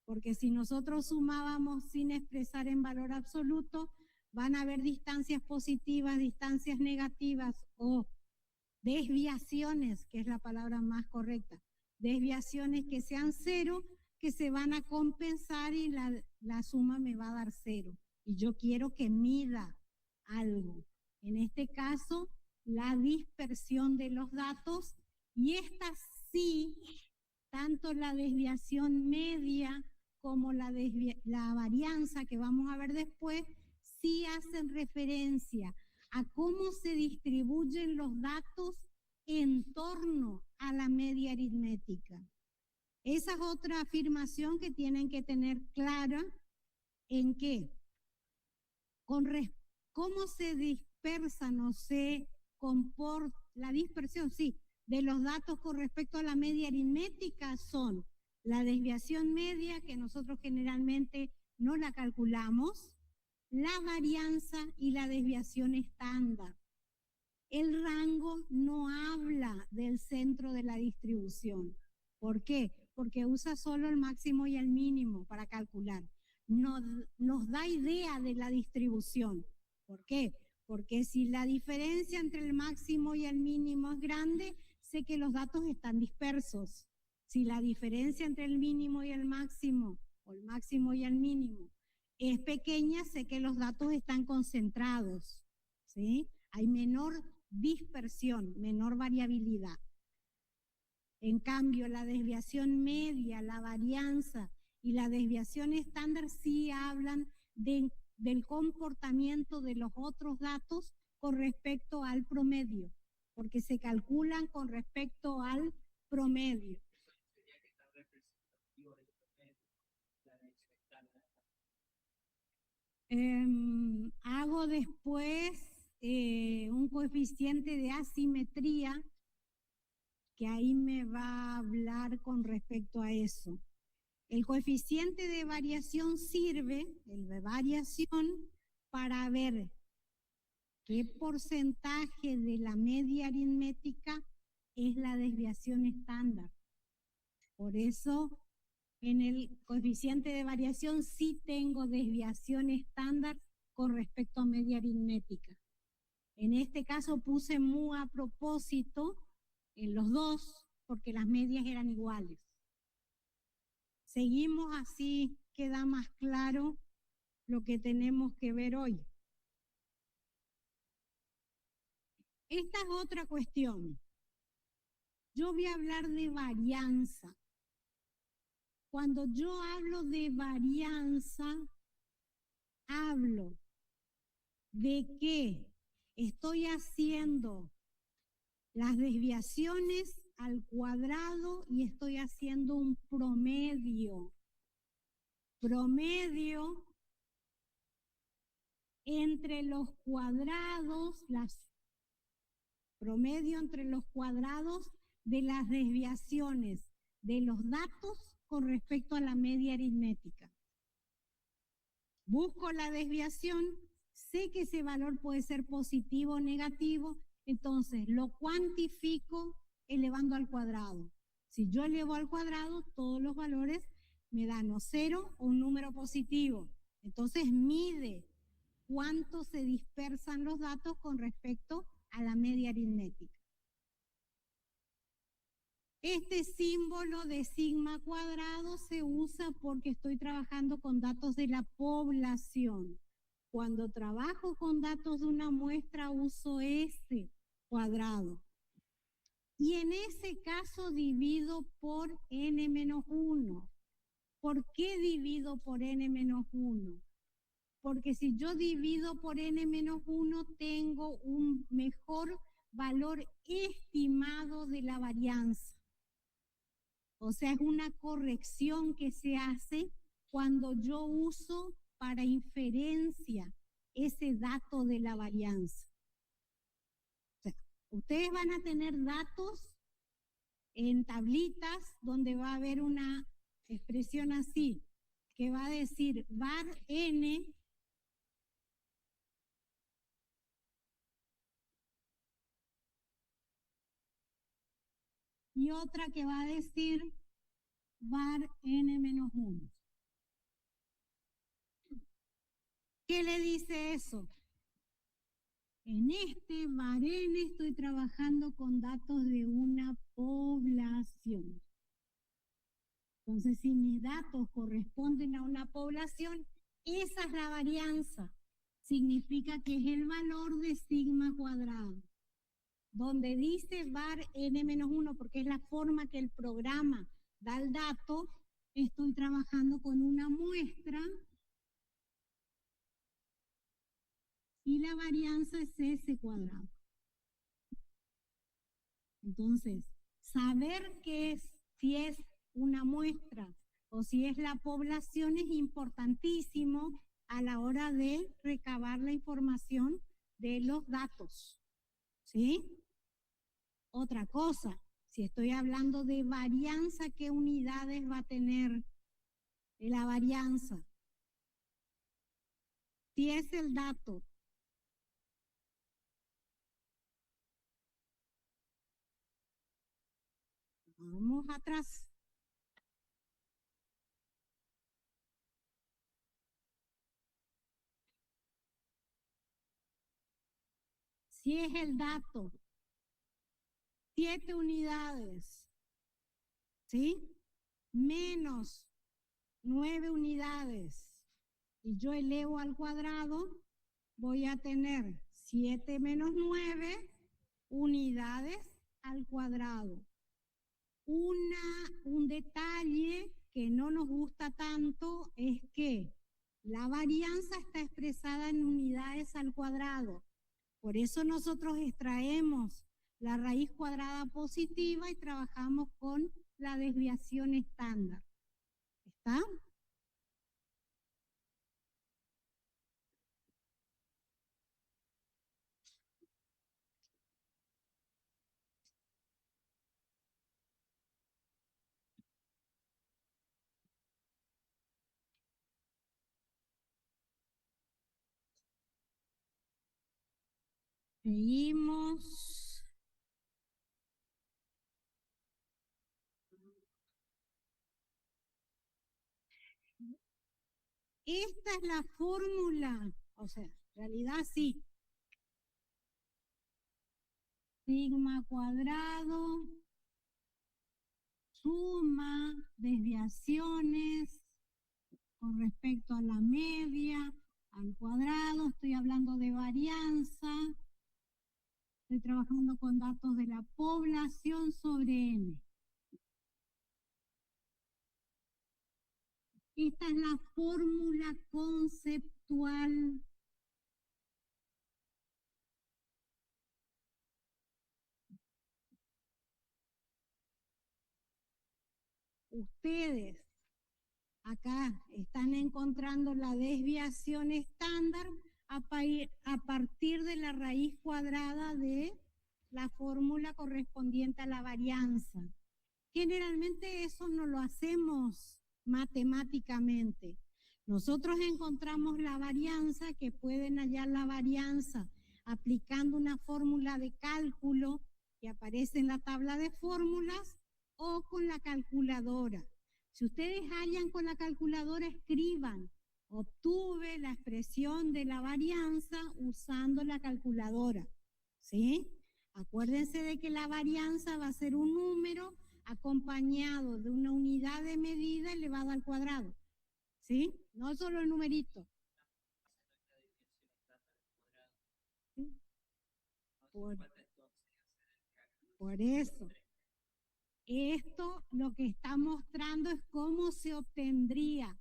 Porque si nosotros sumábamos sin expresar en valor absoluto, van a haber distancias positivas, distancias negativas o desviaciones, que es la palabra más correcta, desviaciones que sean 0, que se van a compensar y la suma me va a dar 0. Y yo quiero que mida algo. En este caso, la dispersión de los datos, y esta sí, tanto la desviación media como la varianza que vamos a ver después, sí hacen referencia a cómo se distribuyen los datos en torno a la media aritmética. Esa es otra afirmación que tienen que tener clara en que cómo se dispersan o se comporta la dispersión, sí, de los datos con respecto a la media aritmética son la desviación media, que nosotros generalmente no la calculamos, la varianza y la desviación estándar. El rango no habla del centro de la distribución. ¿Por qué? Porque usa solo el máximo y el mínimo para calcular. No nos da idea de la distribución. ¿Por qué? Porque si la diferencia entre el máximo y el mínimo es grande, sé que los datos están dispersos. Si la diferencia entre el mínimo y el máximo, o el máximo y el mínimo, es pequeña, sé que los datos están concentrados, ¿sí? Hay menor dispersión, menor variabilidad. En cambio, la desviación media, la varianza y la desviación estándar sí hablan del comportamiento de los otros datos con respecto al promedio, porque se calculan con respecto al promedio. Sería que está representativo del promedio, la desviación estándar. Hago después un coeficiente de asimetría que ahí me va a hablar con respecto a eso. El coeficiente de variación sirve, el de variación, para ver qué porcentaje de la media aritmética es la desviación estándar. Por eso, en el coeficiente de variación sí tengo desviación estándar con respecto a media aritmética. En este caso puse mu a propósito en los dos porque las medias eran iguales. Seguimos así, queda más claro lo que tenemos que ver hoy. Esta es otra cuestión. Yo voy a hablar de varianza. Cuando yo hablo de varianza, hablo de que estoy haciendo las desviaciones al cuadrado y estoy haciendo un promedio. Promedio entre los cuadrados, promedio entre los cuadrados de las desviaciones de los datos con respecto a la media aritmética. Busco la desviación, sé que ese valor puede ser positivo o negativo, entonces lo cuantifico elevando al cuadrado. Si yo elevo al cuadrado, todos los valores me dan o 0 o un número positivo. Entonces mide cuánto se dispersan los datos con respecto a la media aritmética. Este símbolo de sigma cuadrado se usa porque estoy trabajando con datos de la población. Cuando trabajo con datos de una muestra uso S cuadrado. Y en ese caso divido por n-1. ¿Por qué divido por n-1? Porque si yo divido por n-1 tengo un mejor valor estimado de la varianza. O sea, es una corrección que se hace cuando yo uso para inferencia ese dato de la varianza. O sea, ustedes van a tener datos en tablitas donde va a haber una expresión así, que va a decir var n y otra que va a decir var n-1. ¿Qué le dice eso? En este var n estoy trabajando con datos de una población. Entonces, si mis datos corresponden a una población, esa es la varianza. Significa que es el valor de sigma cuadrado. Donde dice var n-1, porque es la forma que el programa da el dato, estoy trabajando con una muestra y la varianza es S cuadrado. Entonces, saber si es una muestra o si es la población, es importantísimo a la hora de recabar la información de los datos, ¿sí? Otra cosa, si estoy hablando de varianza, ¿qué unidades va a tener la varianza? Si es el dato vamos atrás. Si es el dato, 7 unidades, ¿sí? Menos 9 unidades, y yo elevo al cuadrado, voy a tener 7 menos 9 unidades al cuadrado. Un detalle que no nos gusta tanto es que la varianza está expresada en unidades al cuadrado. Por eso nosotros extraemos la raíz cuadrada positiva y trabajamos con la desviación estándar. ¿Está? Seguimos. Esta es la fórmula, o sea, en realidad sí. Sigma cuadrado, suma, desviaciones con respecto a la media, al cuadrado, estoy hablando de varianza, estoy trabajando con datos de la población sobre N. Esta es la fórmula conceptual. Ustedes acá están encontrando la desviación estándar a partir de la raíz cuadrada de la fórmula correspondiente a la varianza. Generalmente eso no lo hacemos matemáticamente. Nosotros encontramos la varianza, que pueden hallar la varianza aplicando una fórmula de cálculo que aparece en la tabla de fórmulas o con la calculadora. Si ustedes hallan con la calculadora, escriban, obtuve la expresión de la varianza usando la calculadora, ¿sí? Acuérdense de que la varianza va a ser un número acompañado de una unidad de medida elevada al cuadrado, ¿sí? No solo el numerito. ¿Sí? Por eso. Esto lo que está mostrando es cómo se obtendría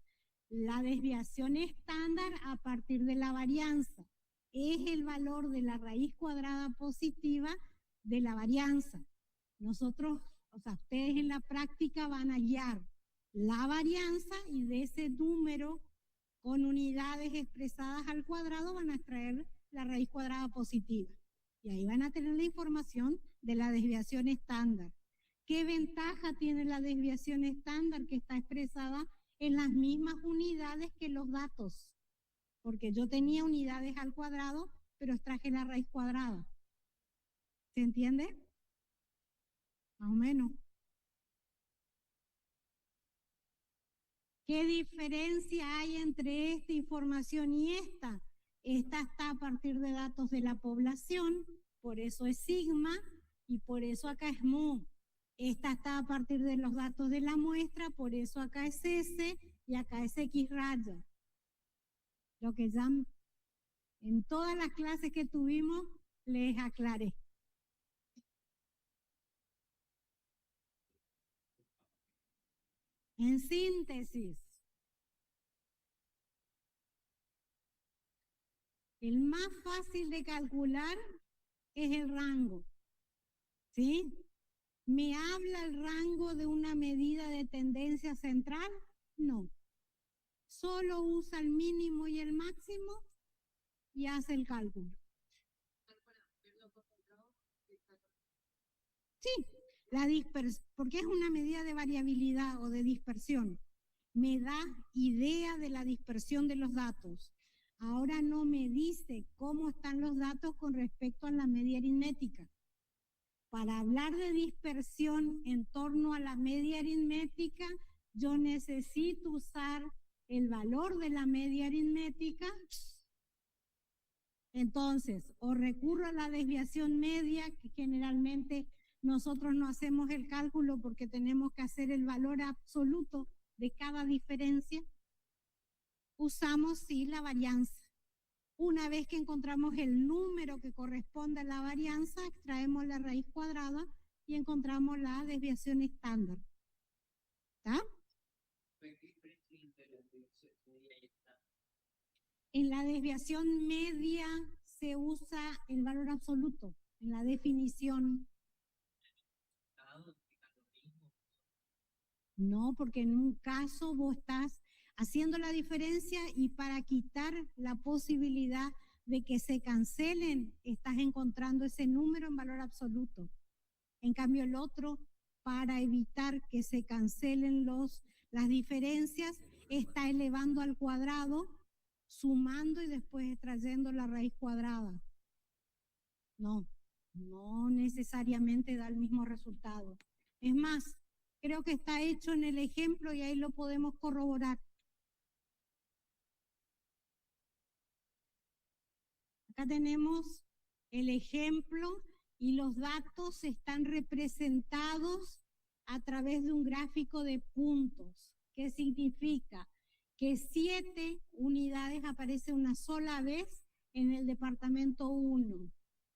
la desviación estándar a partir de la varianza. Es el valor de la raíz cuadrada positiva de la varianza. Nosotros, o sea, ustedes en la práctica van a hallar la varianza y de ese número con unidades expresadas al cuadrado van a extraer la raíz cuadrada positiva. Y ahí van a tener la información de la desviación estándar. ¿Qué ventaja tiene la desviación estándar? Que está expresada en las mismas unidades que los datos. Porque yo tenía unidades al cuadrado, pero extraje la raíz cuadrada. ¿Se entiende? Más o menos. ¿Qué diferencia hay entre esta información y esta? Esta está a partir de datos de la población, por eso es sigma, y por eso acá es mu. Esta está a partir de los datos de la muestra, por eso acá es S y acá es X raya. Lo que ya en todas las clases que tuvimos les aclaré. En síntesis, el más fácil de calcular es el rango, ¿sí? ¿Me habla el rango de una medida de tendencia central? No. Solo usa el mínimo y el máximo y hace el cálculo. Sí, porque es una medida de variabilidad o de dispersión. Me da idea de la dispersión de los datos. Ahora no me dice cómo están los datos con respecto a la media aritmética. Para hablar de dispersión en torno a la media aritmética, yo necesito usar el valor de la media aritmética. Entonces, o recurro a la desviación media, que generalmente nosotros no hacemos el cálculo porque tenemos que hacer el valor absoluto de cada diferencia. Usamos, sí, la varianza. Una vez que encontramos el número que corresponde a la varianza, extraemos la raíz cuadrada y encontramos la desviación estándar. ¿Está? En la desviación media se usa el valor absoluto, en la definición. No, porque en un caso vos estás haciendo la diferencia y para quitar la posibilidad de que se cancelen, estás encontrando ese número en valor absoluto. En cambio, el otro, para evitar que se cancelen las diferencias, está elevando al cuadrado, sumando y después extrayendo la raíz cuadrada. No necesariamente da el mismo resultado. Es más, creo que está hecho en el ejemplo y ahí lo podemos corroborar. Acá tenemos el ejemplo y los datos están representados a través de un gráfico de puntos. ¿Qué significa? Que 7 unidades aparecen una sola vez en el departamento 1.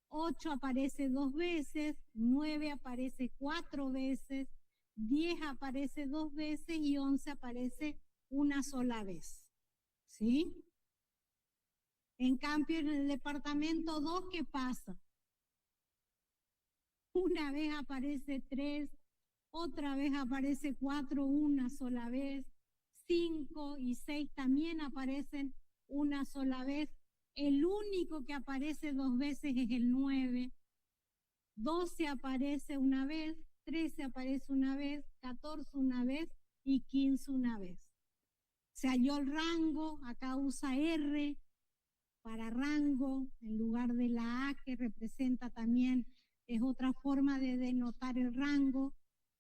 8 aparece 2 veces, 9 aparece 4 veces, 10 aparece 2 veces y 11 aparece una sola vez. ¿Sí? En cambio, en el departamento 2, ¿qué pasa? Una vez aparece 3, otra vez aparece 4 una sola vez, 5 y 6 también aparecen una sola vez. El único que aparece 2 veces es el 9. 12 aparece una vez, 13 aparece una vez, 14 una vez y 15 una vez. Se halló el rango, acá usa R para rango en lugar de la A que representa también, es otra forma de denotar el rango.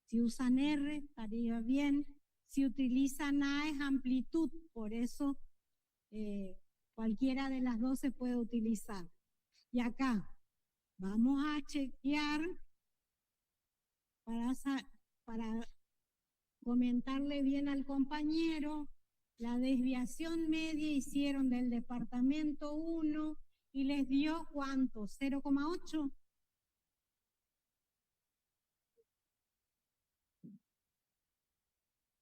Si usan R estaría bien, si utilizan A es amplitud, por eso cualquiera de las dos se puede utilizar. Y acá vamos a chequear para comentarle bien al compañero. La desviación media hicieron del departamento 1 y les dio ¿cuánto? 0,8.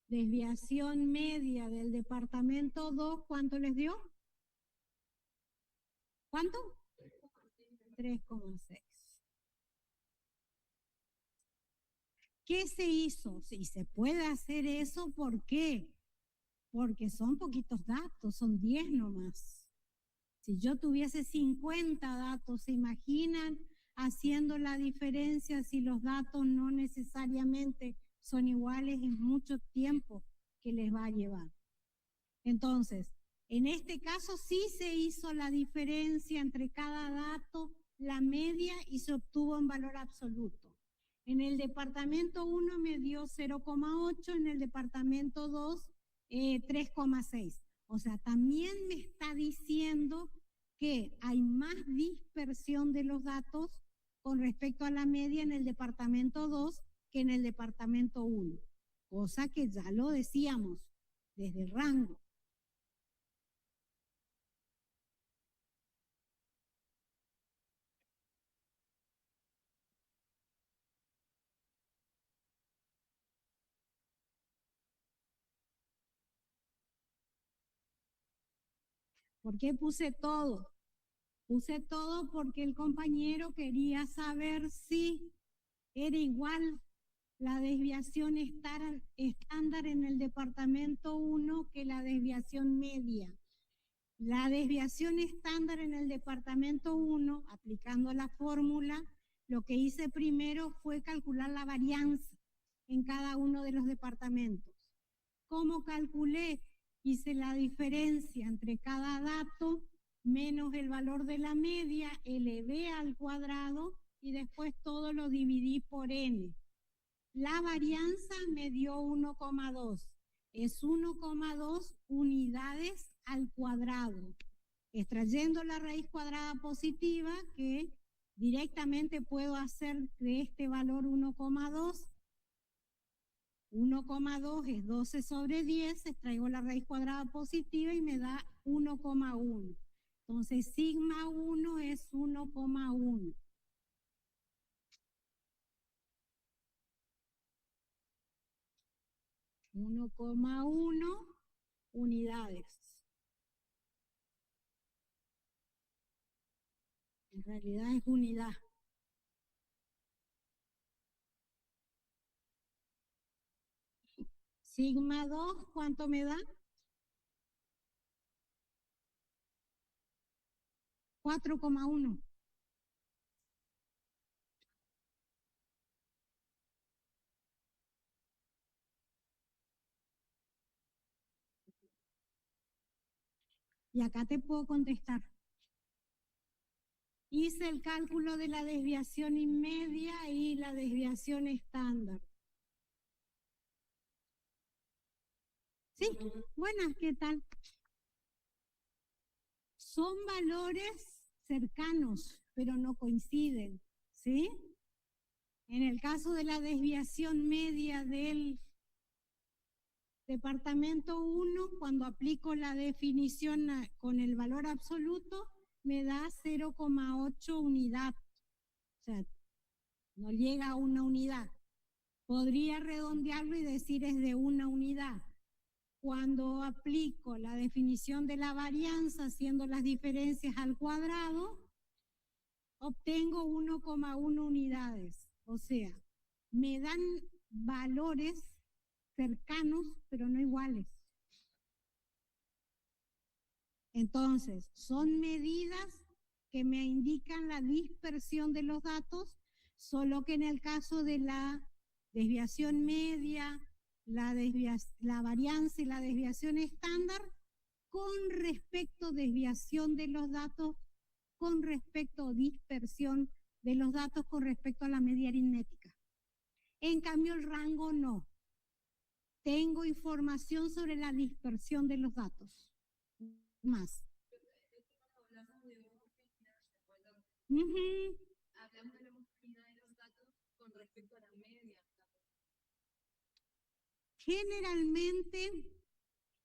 Desviación media del departamento 2, ¿cuánto les dio? ¿Cuánto? 3,6. ¿Qué se hizo? Si se puede hacer eso, ¿por qué? Porque son poquitos datos, son 10 nomás. Si yo tuviese 50 datos, ¿se imaginan haciendo la diferencia si los datos no necesariamente son iguales? Es mucho tiempo que les va a llevar. Entonces, en este caso sí se hizo la diferencia entre cada dato, la media, y se obtuvo en valor absoluto. En el departamento 1 me dio 0,8, en el departamento 2 3,6. O sea, también me está diciendo que hay más dispersión de los datos con respecto a la media en el departamento 2 que en el departamento 1. Cosa que ya lo decíamos desde el rango. ¿Por qué puse todo? Puse todo porque el compañero quería saber si era igual la desviación estándar en el departamento 1 que la desviación media. La desviación estándar en el departamento 1, aplicando la fórmula, lo que hice primero fue calcular la varianza en cada uno de los departamentos. ¿Cómo calculé? Hice la diferencia entre cada dato menos el valor de la media, elevé al cuadrado y después todo lo dividí por n. La varianza me dio 1,2. Es 1,2 unidades al cuadrado. Extrayendo la raíz cuadrada positiva, que directamente puedo hacer de este valor 1,2. 1,2 es 12 sobre 10, extraigo la raíz cuadrada positiva y me da 1,1. Entonces, sigma 1 es 1,1. unidades. En realidad es unidad. Sigma 2, ¿cuánto me da? 4,1. Y acá te puedo contestar. Hice el cálculo de la desviación media y la desviación estándar. Sí, buenas, ¿qué tal? Son valores cercanos, pero no coinciden, ¿sí? En el caso de la desviación media del departamento 1, cuando aplico la definición con el valor absoluto, me da 0,8 unidad. O sea, no llega a una unidad. Podría redondearlo y decir es de una unidad. Cuando aplico la definición de la varianza haciendo las diferencias al cuadrado, obtengo 1,1 unidades. O sea, me dan valores cercanos, pero no iguales. Entonces, son medidas que me indican la dispersión de los datos, solo que en el caso de la desviación media, la varianza y la desviación estándar, con respecto a desviación de los datos, con respecto a dispersión de los datos con respecto a la media aritmética. En cambio, el rango no. Tengo información sobre la dispersión de los datos. Más. Hablamos de homogeneidad, ¿se acuerdan? Uh-huh. Hablamos de la homogeneidad de los datos con respecto a la media. Generalmente,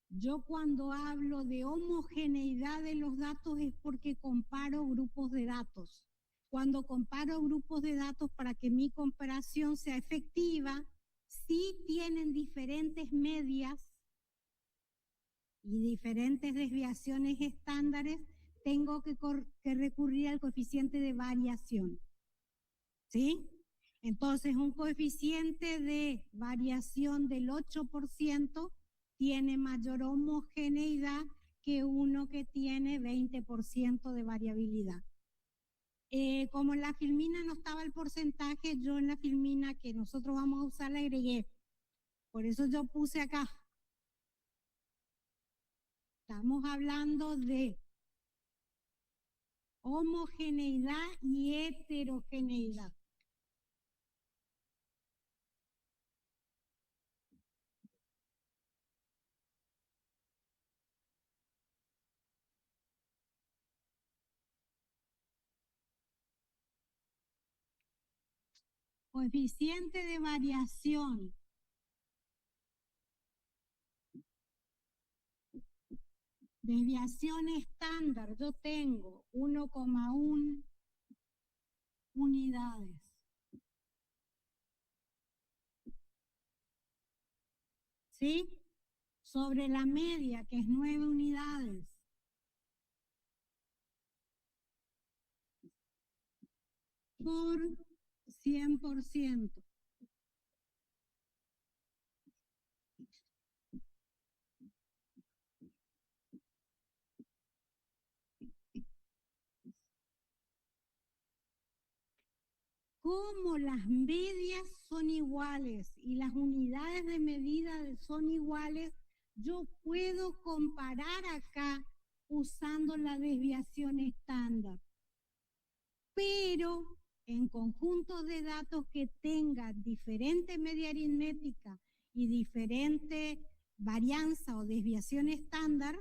yo cuando hablo de homogeneidad de los datos es porque comparo grupos de datos. Cuando comparo grupos de datos, para que mi comparación sea efectiva, si tienen diferentes medias y diferentes desviaciones estándares, tengo que recurrir al coeficiente de variación. ¿Sí? Entonces, un coeficiente de variación del 8% tiene mayor homogeneidad que uno que tiene 20% de variabilidad. Como en la filmina no estaba el porcentaje, yo en la filmina que nosotros vamos a usar la agregué. Por eso yo puse acá. Estamos hablando de homogeneidad y heterogeneidad. Coeficiente de variación. Desviación estándar, yo tengo 1,1 unidades. ¿Sí? Sobre la media, que es 9 unidades. Por 100%. como las medias son iguales y las unidades de medida son iguales, yo puedo comparar acá usando la desviación estándar. Pero en conjuntos de datos que tengan diferente media aritmética y diferente varianza o desviación estándar,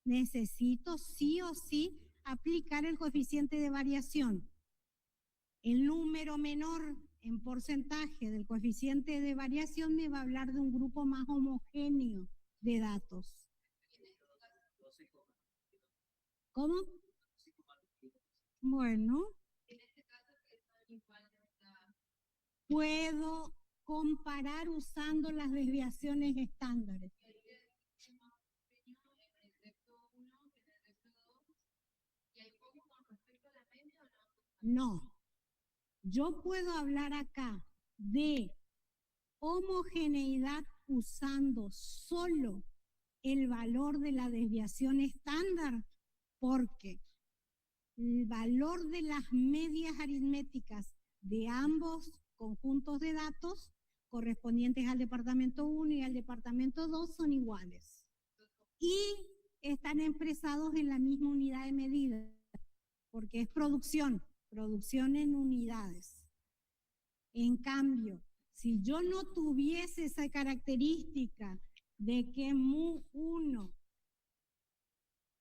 necesito sí o sí aplicar el coeficiente de variación. El número menor en porcentaje del coeficiente de variación me va a hablar de un grupo más homogéneo de datos. ¿Cómo? Bueno, puedo comparar usando las desviaciones estándares. No, yo puedo hablar acá de homogeneidad usando solo el valor de la desviación estándar, porque el valor de las medias aritméticas de ambos conjuntos de datos correspondientes al departamento 1 y al departamento 2 son iguales y están expresados en la misma unidad de medida, porque es producción en unidades. En cambio, si yo no tuviese esa característica de que mu1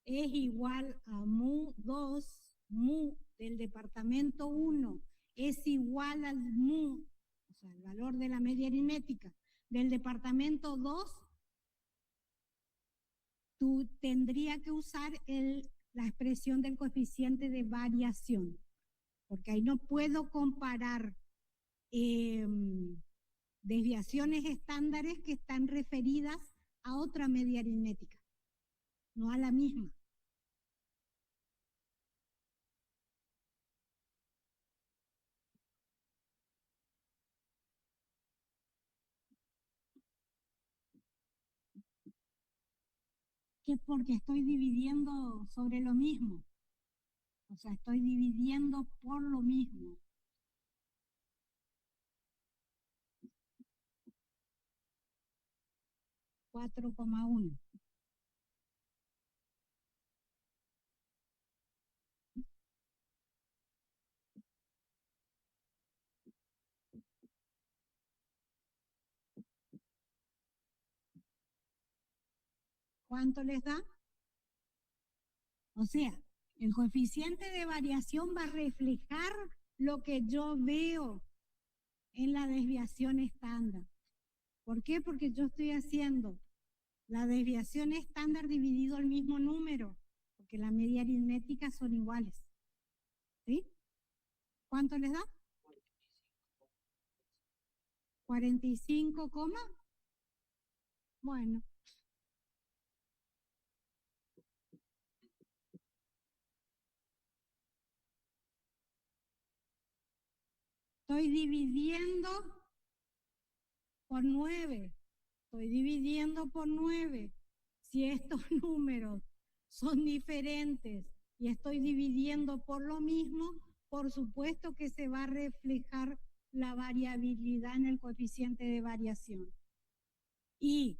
es igual a mu2, mu del departamento 1 es igual al mu, o sea, el valor de la media aritmética del departamento 2, tú tendrías que usar la expresión del coeficiente de variación, porque ahí no puedo comparar desviaciones estándares que están referidas a otra media aritmética, no a la misma. Que porque estoy dividiendo sobre lo mismo. O sea, estoy dividiendo por lo mismo. $4,1. ¿Cuánto les da? O sea, el coeficiente de variación va a reflejar lo que yo veo en la desviación estándar. ¿Por qué? Porque yo estoy haciendo la desviación estándar dividido el mismo número, porque la media aritmética son iguales. ¿Sí? ¿Cuánto les da? 45, bueno. Estoy dividiendo por 9. Estoy dividiendo por 9. Si estos números son diferentes y estoy dividiendo por lo mismo, por supuesto que se va a reflejar la variabilidad en el coeficiente de variación. Y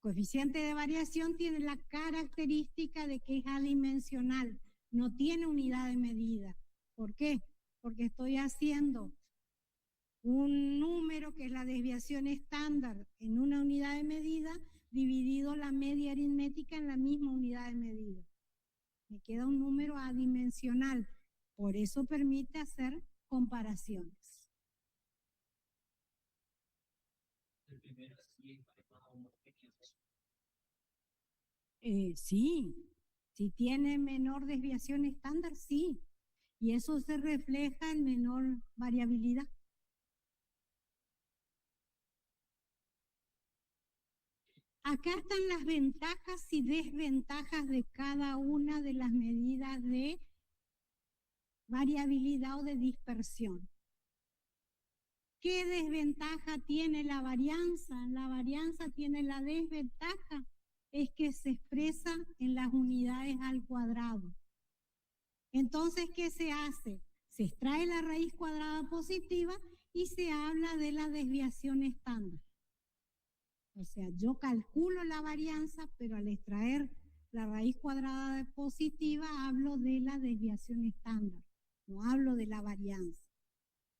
coeficiente de variación tiene la característica de que es adimensional, no tiene unidad de medida. ¿Por qué? Porque estoy haciendo un número que es la desviación estándar en una unidad de medida dividido la media aritmética en la misma unidad de medida. Me queda un número adimensional, por eso permite hacer comparaciones. El primero sí es más homogéneo. Sí, si tiene menor desviación estándar, sí. Y eso se refleja en menor variabilidad. Acá están las ventajas y desventajas de cada una de las medidas de variabilidad o de dispersión. ¿Qué desventaja tiene la varianza? La varianza tiene la desventaja, es que se expresa en las unidades al cuadrado. Entonces, ¿qué se hace? Se extrae la raíz cuadrada positiva y se habla de la desviación estándar. O sea, yo calculo la varianza, pero al extraer la raíz cuadrada positiva hablo de la desviación estándar, no hablo de la varianza.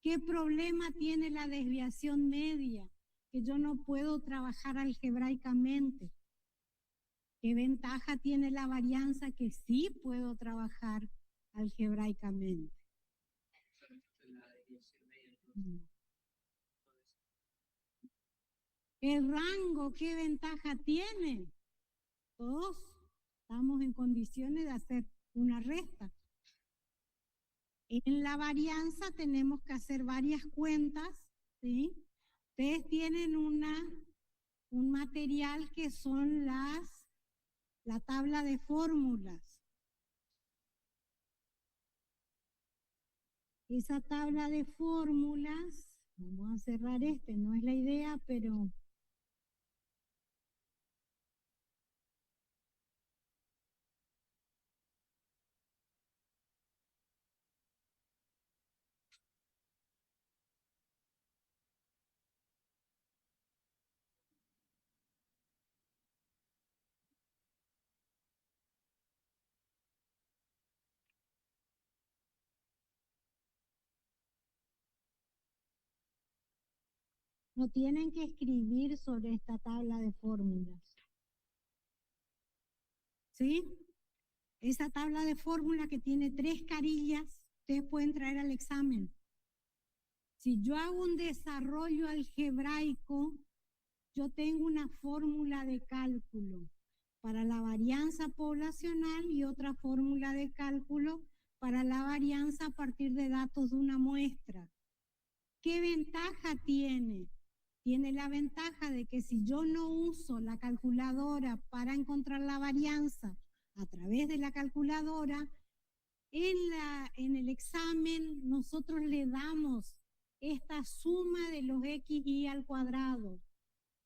¿Qué problema tiene la desviación media? Que yo no puedo trabajar algebraicamente. ¿Qué ventaja tiene la varianza? Que sí puedo trabajar algebraicamente. La desviación media, entonces, El rango, ¿qué ventaja tiene? Todos estamos en condiciones de hacer una resta. En la varianza tenemos que hacer varias cuentas, ¿sí? Ustedes tienen un material que son la tabla de fórmulas. Esa tabla de fórmulas, vamos a cerrar no es la idea, pero no tienen que escribir sobre esta tabla de fórmulas. ¿Sí? Esa tabla de fórmulas que tiene 3 carillas, ustedes pueden traer al examen. Si yo hago un desarrollo algebraico, yo tengo una fórmula de cálculo para la varianza poblacional y otra fórmula de cálculo para la varianza a partir de datos de una muestra. ¿Qué ventaja tiene? Tiene la ventaja de que si yo no uso la calculadora para encontrar la varianza a través de la calculadora, en el examen nosotros le damos esta suma de los xy al cuadrado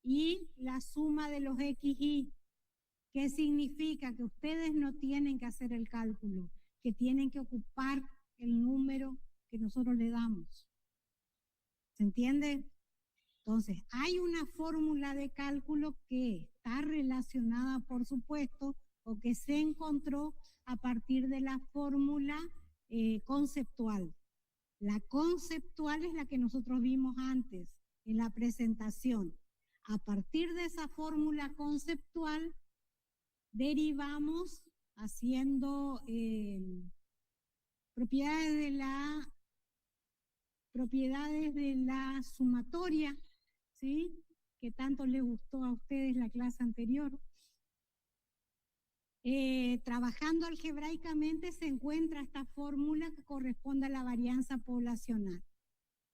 y la suma de los xy, que significa que ustedes no tienen que hacer el cálculo, que tienen que ocupar el número que nosotros le damos. ¿Se entiende? Entonces, hay una fórmula de cálculo que está relacionada, por supuesto, o que se encontró a partir de la fórmula conceptual. La conceptual es la que nosotros vimos antes en la presentación. A partir de esa fórmula conceptual, derivamos haciendo propiedades de la sumatoria, ¿sí? Que tanto les gustó a ustedes la clase anterior. Trabajando algebraicamente se encuentra esta fórmula que corresponde a la varianza poblacional.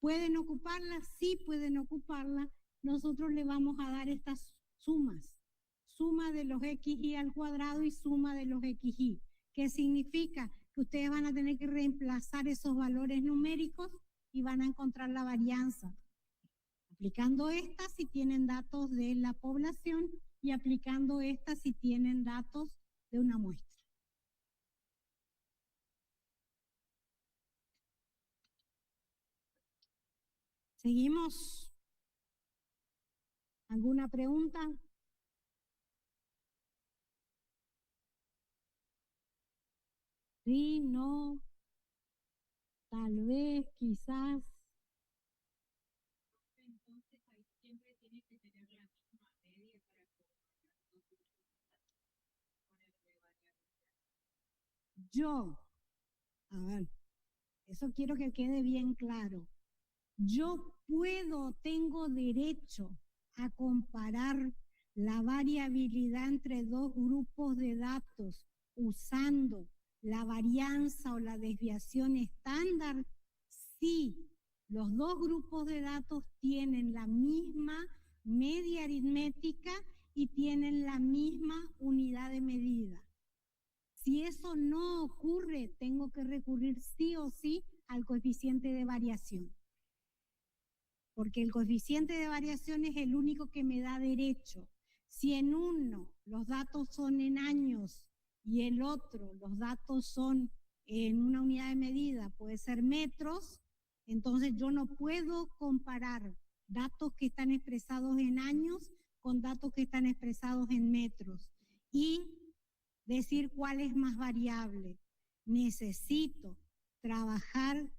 ¿Pueden ocuparla? Sí, pueden ocuparla. Nosotros le vamos a dar estas sumas. Suma de los xy al cuadrado y suma de los xy. ¿Qué significa? Que ustedes van a tener que reemplazar esos valores numéricos y van a encontrar la varianza. Aplicando esta si tienen datos de la población y aplicando esta si tienen datos de una muestra. ¿Seguimos? ¿Alguna pregunta? Sí, no, tal vez, quizás. Entonces ahí siempre tiene que tener la misma media para poder ponerle variabilidad. Yo, a ver, eso quiero que quede bien claro. Yo tengo derecho a comparar la variabilidad entre dos grupos de datos usando la varianza o la desviación estándar si los dos grupos de datos tienen la misma media aritmética y tienen la misma unidad de medida. Si eso no ocurre, tengo que recurrir sí o sí al coeficiente de variación. Porque el coeficiente de variación es el único que me da derecho. Si en uno los datos son en años y el otro los datos son en una unidad de medida puede ser metros, entonces yo no puedo comparar datos que están expresados en años con datos que están expresados en metros y decir cuál es más variable. Necesito trabajar,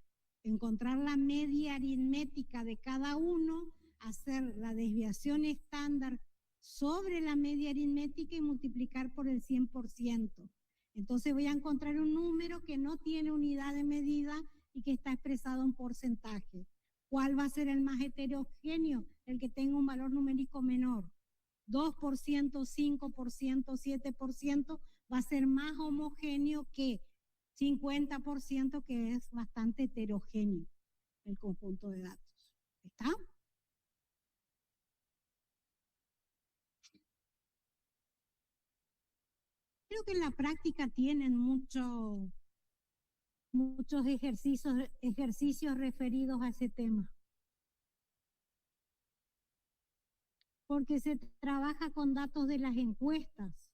encontrar la media aritmética de cada uno, hacer la desviación estándar sobre la media aritmética y multiplicar por el 100%. Entonces voy a encontrar un número que no tiene unidad de medida y que está expresado en porcentaje. ¿Cuál va a ser el más heterogéneo? El que tenga un valor numérico menor. 2%, 5%, 7% va a ser más homogéneo que 50%, que es bastante heterogéneo el conjunto de datos. ¿Está? Creo que en la práctica tienen muchos ejercicios referidos a ese tema. Porque se trabaja con datos de las encuestas.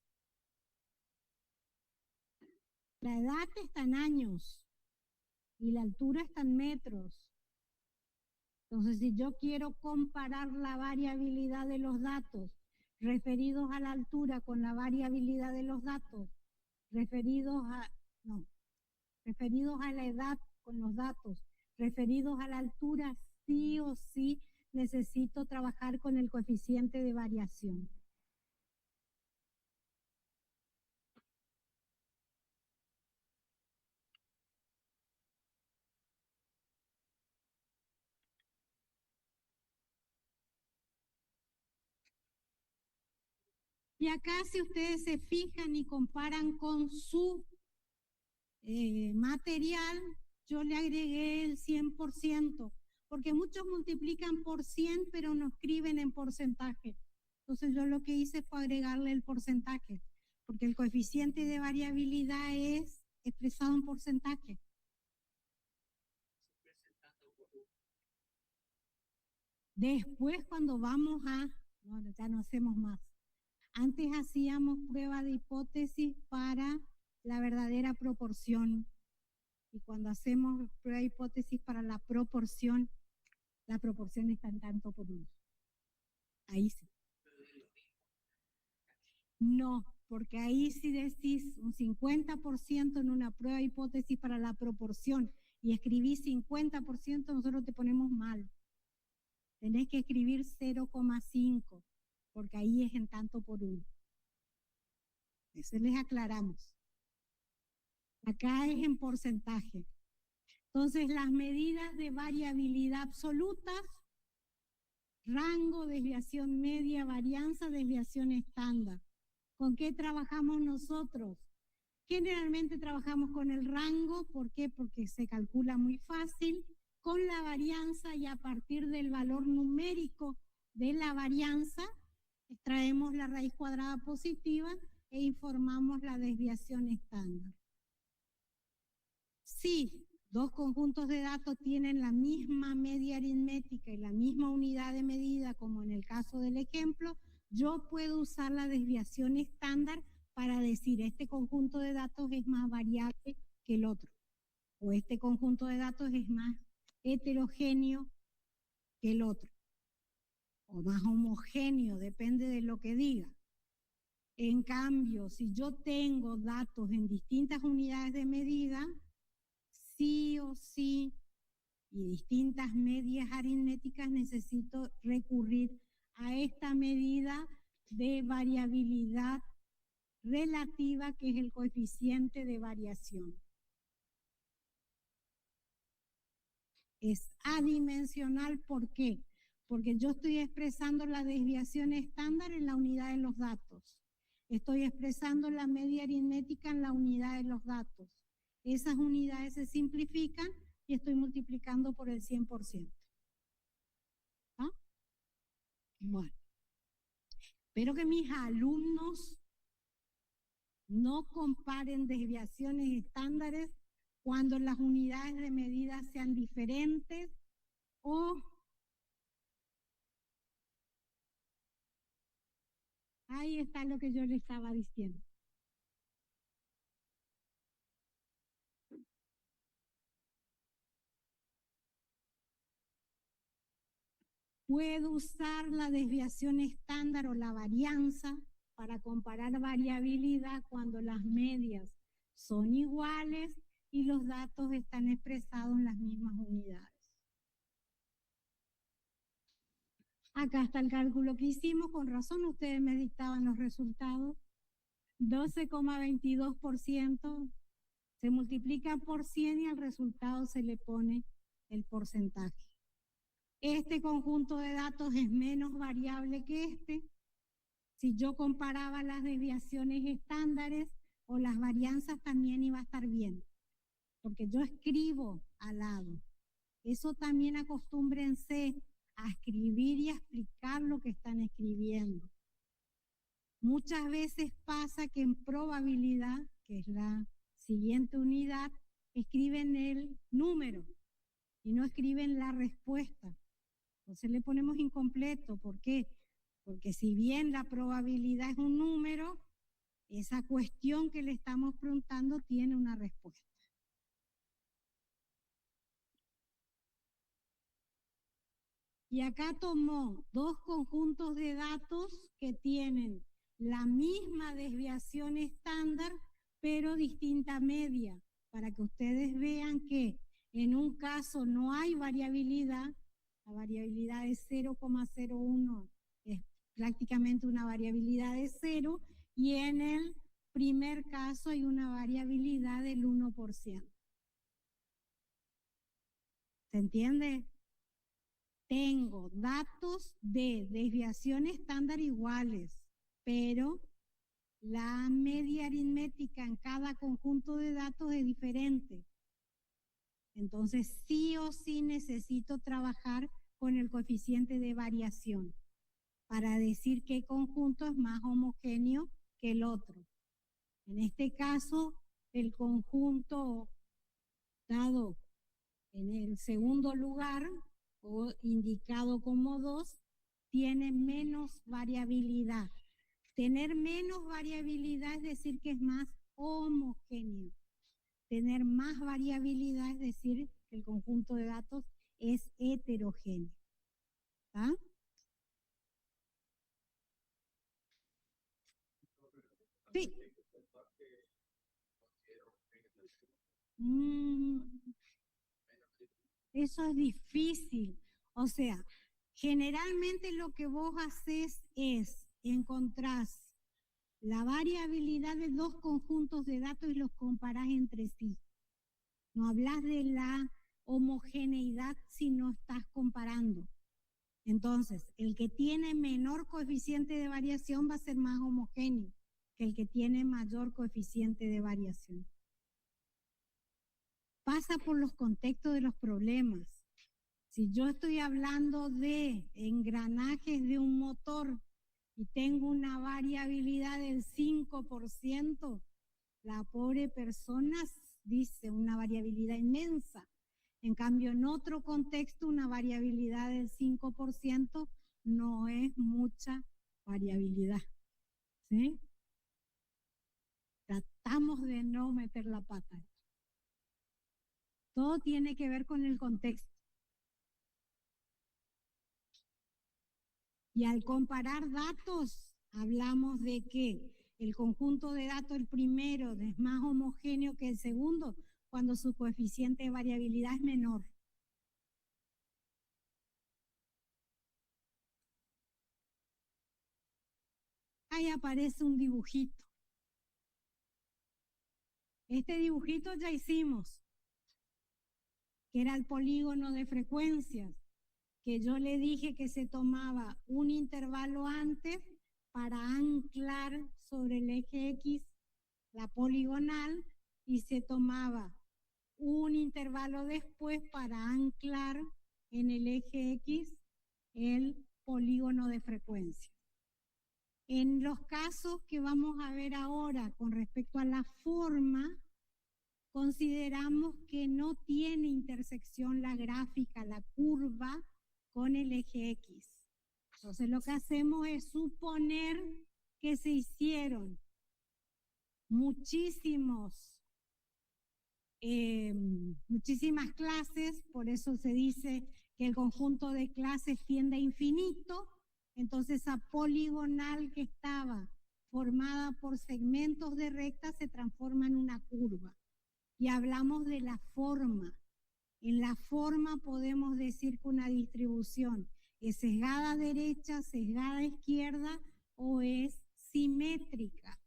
La edad está en años y la altura está en metros. Entonces, si yo quiero comparar la variabilidad de los datos referidos a la altura con la variabilidad de los datos referidos a la edad con los datos referidos a la altura, sí o sí necesito trabajar con el coeficiente de variación. Y acá, si ustedes se fijan y comparan con su material, yo le agregué el 100%, porque muchos multiplican por 100, pero no escriben en porcentaje. Entonces yo lo que hice fue agregarle el porcentaje, porque el coeficiente de variabilidad es expresado en porcentaje. Después, cuando vamos a, bueno, ya no hacemos más. Antes hacíamos prueba de hipótesis para la verdadera proporción. Y cuando hacemos prueba de hipótesis para la proporción está en tanto por uno. Ahí sí. No, porque ahí si decís un 50% en una prueba de hipótesis para la proporción y escribís 50%, nosotros te ponemos mal. Tenés que escribir 0,5, porque ahí es en tanto por uno. Eso les aclaramos. Acá es en porcentaje. Entonces, las medidas de variabilidad absolutas, rango, desviación media, varianza, desviación estándar. ¿Con qué trabajamos nosotros? Generalmente trabajamos con el rango. ¿Por qué? Porque se calcula muy fácil. Con la varianza, y a partir del valor numérico de la varianza, extraemos la raíz cuadrada positiva e informamos la desviación estándar. Si dos conjuntos de datos tienen la misma media aritmética y la misma unidad de medida, como en el caso del ejemplo, yo puedo usar la desviación estándar para decir este conjunto de datos es más variable que el otro, o este conjunto de datos es más heterogéneo que el otro, o más homogéneo, depende de lo que diga. En cambio, si yo tengo datos en distintas unidades de medida, sí o sí, y distintas medias aritméticas, necesito recurrir a esta medida de variabilidad relativa, que es el coeficiente de variación. Es adimensional, ¿por qué? Porque yo estoy expresando la desviación estándar en la unidad de los datos. Estoy expresando la media aritmética en la unidad de los datos. Esas unidades se simplifican y estoy multiplicando por el 100%. ¿Ah? Bueno. Espero que mis alumnos no comparen desviaciones estándares cuando las unidades de medida sean diferentes o ahí está lo que yo le estaba diciendo. Puedo usar la desviación estándar o la varianza para comparar variabilidad cuando las medias son iguales y los datos están expresados en las mismas unidades. Acá está el cálculo que hicimos, con razón ustedes me dictaban los resultados. 12,22% se multiplica por 100 y al resultado se le pone el porcentaje. Este conjunto de datos es menos variable que este. Si yo comparaba las desviaciones estándares o las varianzas, también iba a estar bien, porque yo escribo al lado. Eso también acostúmbrense a escribir y a explicar lo que están escribiendo. Muchas veces pasa que en probabilidad, que es la siguiente unidad, escriben el número y no escriben la respuesta. Entonces le ponemos incompleto. ¿Por qué? Porque si bien la probabilidad es un número, esa cuestión que le estamos preguntando tiene una respuesta. Y acá tomó dos conjuntos de datos que tienen la misma desviación estándar, pero distinta media, para que ustedes vean que en un caso no hay variabilidad, la variabilidad es 0,01, es prácticamente una variabilidad de 0, y en el primer caso hay una variabilidad del 1%. ¿Se entiende? Tengo datos de desviación estándar iguales, pero la media aritmética en cada conjunto de datos es diferente. Entonces, sí o sí necesito trabajar con el coeficiente de variación para decir qué conjunto es más homogéneo que el otro. En este caso, el conjunto dado en el segundo lugar, o indicado como 2, tiene menos variabilidad. Tener menos variabilidad es decir que es más homogéneo. Tener más variabilidad es decir que el conjunto de datos es heterogéneo. ¿Ah? Sí. Eso es difícil. O sea, generalmente lo que vos haces es encontrar la variabilidad de dos conjuntos de datos y los comparás entre sí. No hablas de la homogeneidad si no estás comparando. Entonces, el que tiene menor coeficiente de variación va a ser más homogéneo que el que tiene mayor coeficiente de variación. Pasa por los contextos de los problemas. Si yo estoy hablando de engranajes de un motor y tengo una variabilidad del 5%, la pobre persona dice una variabilidad inmensa. En cambio, en otro contexto, una variabilidad del 5% no es mucha variabilidad. ¿Sí? Tratamos de no meter la pata. Todo tiene que ver con el contexto. Y al comparar datos, hablamos de que el conjunto de datos, el primero, es más homogéneo que el segundo, cuando su coeficiente de variabilidad es menor. Ahí aparece un dibujito. Este dibujito ya hicimos, que era el polígono de frecuencias, que yo le dije que se tomaba un intervalo antes para anclar sobre el eje X la poligonal y se tomaba un intervalo después para anclar en el eje X el polígono de frecuencia. En los casos que vamos a ver ahora con respecto a la forma, consideramos que no tiene intersección la gráfica, la curva, con el eje X. Entonces lo que hacemos es suponer que se hicieron muchísimas clases, por eso se dice que el conjunto de clases tiende a infinito, entonces esa poligonal que estaba formada por segmentos de recta se transforma en una curva. Y hablamos de la forma. En la forma podemos decir que una distribución es sesgada a derecha, sesgada a izquierda o es simétrica.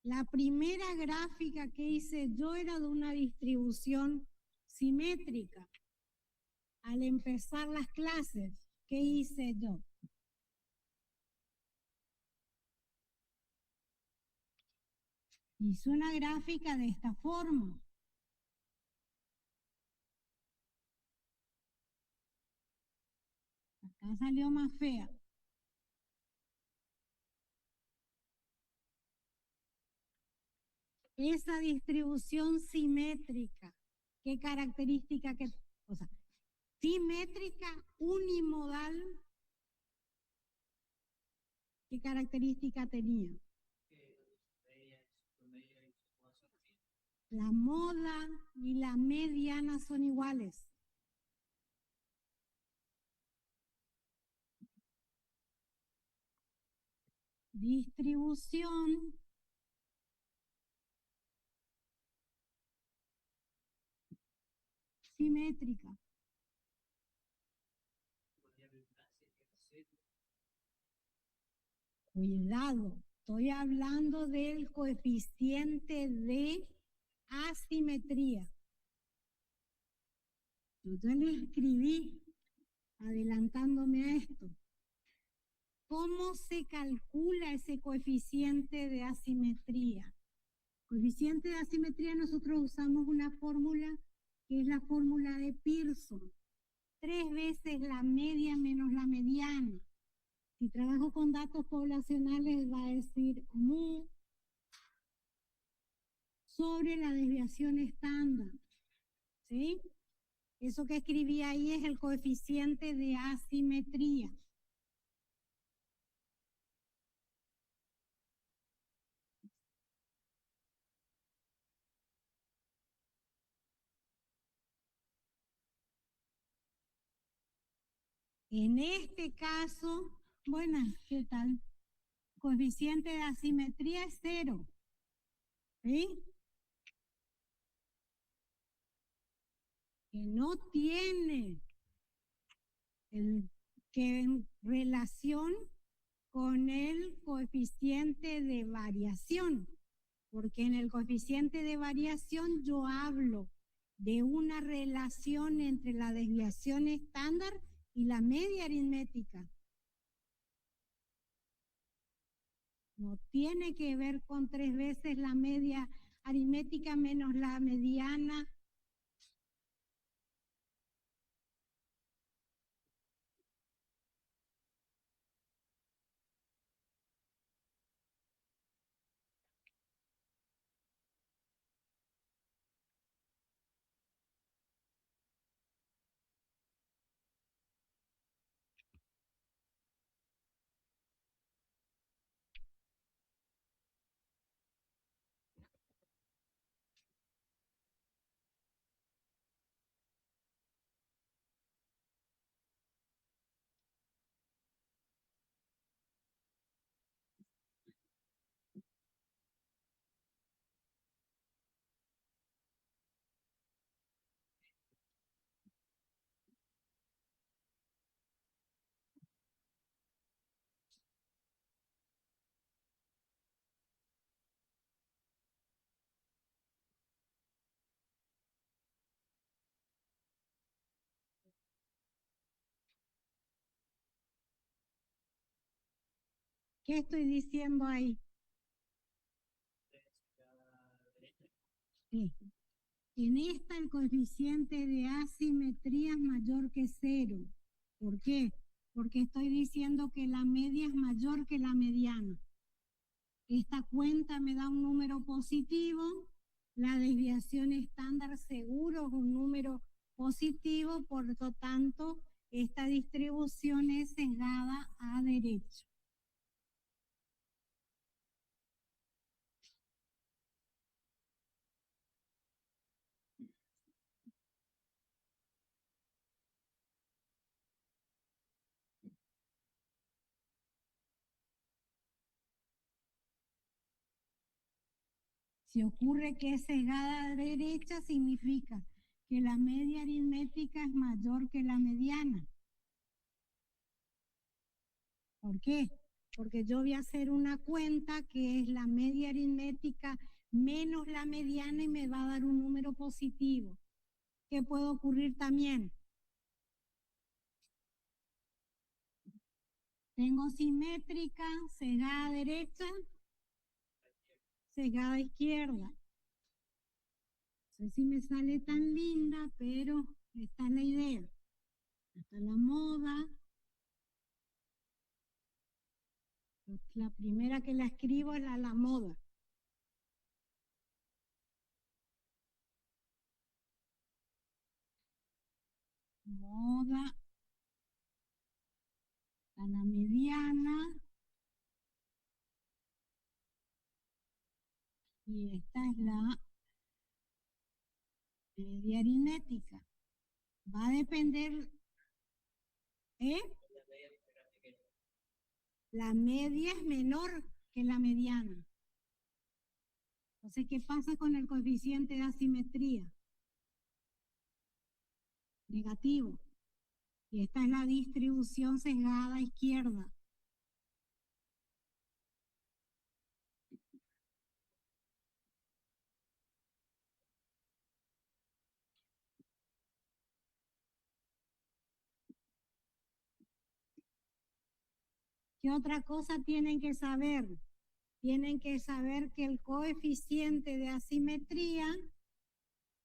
La primera gráfica que hice yo era de una distribución simétrica. Al empezar las clases, ¿qué hice yo? Hice una gráfica de esta forma. Acá salió más fea. Esa distribución simétrica, ¿qué característica que, o sea, simétrica, unimodal, ¿qué característica tenía? La moda y la mediana son iguales. Distribución simétrica. Cuidado, estoy hablando del coeficiente de asimetría. Yo le escribí adelantándome a esto. ¿Cómo se calcula ese coeficiente de asimetría? Coeficiente de asimetría nosotros usamos una fórmula que es la fórmula de Pearson. 3 veces la media menos la mediana. Si trabajo con datos poblacionales va a decir mu sobre la desviación estándar. ¿Sí? Eso que escribí ahí es el coeficiente de asimetría. En este caso, bueno, ¿qué tal? Coeficiente de asimetría es 0. ¿Sí? Que no tiene que en relación con el coeficiente de variación, porque en el coeficiente de variación yo hablo de una relación entre la desviación estándar y la media aritmética. No tiene que ver con 3 veces la media aritmética menos la mediana. ¿Qué estoy diciendo ahí? Sí. En esta el coeficiente de asimetría es mayor que 0. ¿Por qué? Porque estoy diciendo que la media es mayor que la mediana. Esta cuenta me da un número positivo, la desviación estándar seguro es un número positivo, por lo tanto, esta distribución es sesgada a derecha. Si ocurre que es sesgada a derecha, significa que la media aritmética es mayor que la mediana. ¿Por qué? Porque yo voy a hacer una cuenta que es la media aritmética menos la mediana y me va a dar un número positivo. ¿Qué puede ocurrir también? Tengo simétrica, sesgada derecha, sesgada izquierda. No sé si me sale tan linda, pero esta es la idea. Esta es la moda. La primera que la escribo es la moda. Moda. A la mediana. Y esta es la media aritmética. Va a depender, ¿eh? La media es menor que la mediana. Entonces, ¿qué pasa con el coeficiente de asimetría? Negativo. Y esta es la distribución sesgada a izquierda. ¿Qué otra cosa tienen que saber? Tienen que saber que el coeficiente de asimetría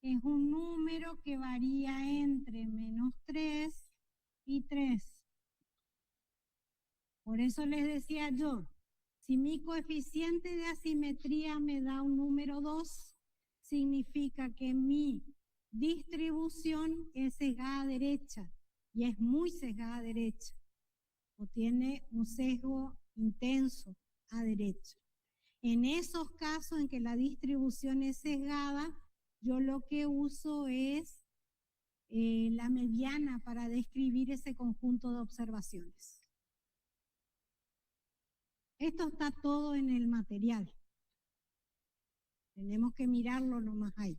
es un número que varía entre -3 y 3. Por eso les decía yo, si mi coeficiente de asimetría me da un número 2, significa que mi distribución es sesgada a derecha y es muy sesgada a derecha o tiene un sesgo intenso a derecha. En esos casos en que la distribución es sesgada, yo lo que uso es la mediana para describir ese conjunto de observaciones. Esto está todo en el material. Tenemos que mirarlo nomás ahí.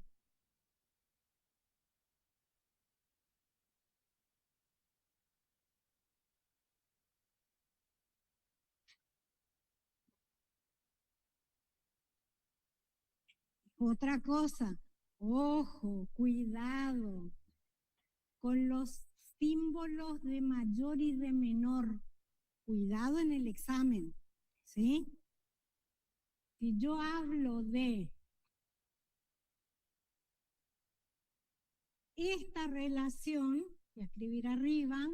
Otra cosa, ojo, cuidado con los símbolos de mayor y de menor. Cuidado en el examen, ¿sí? Si yo hablo de esta relación, voy a escribir arriba,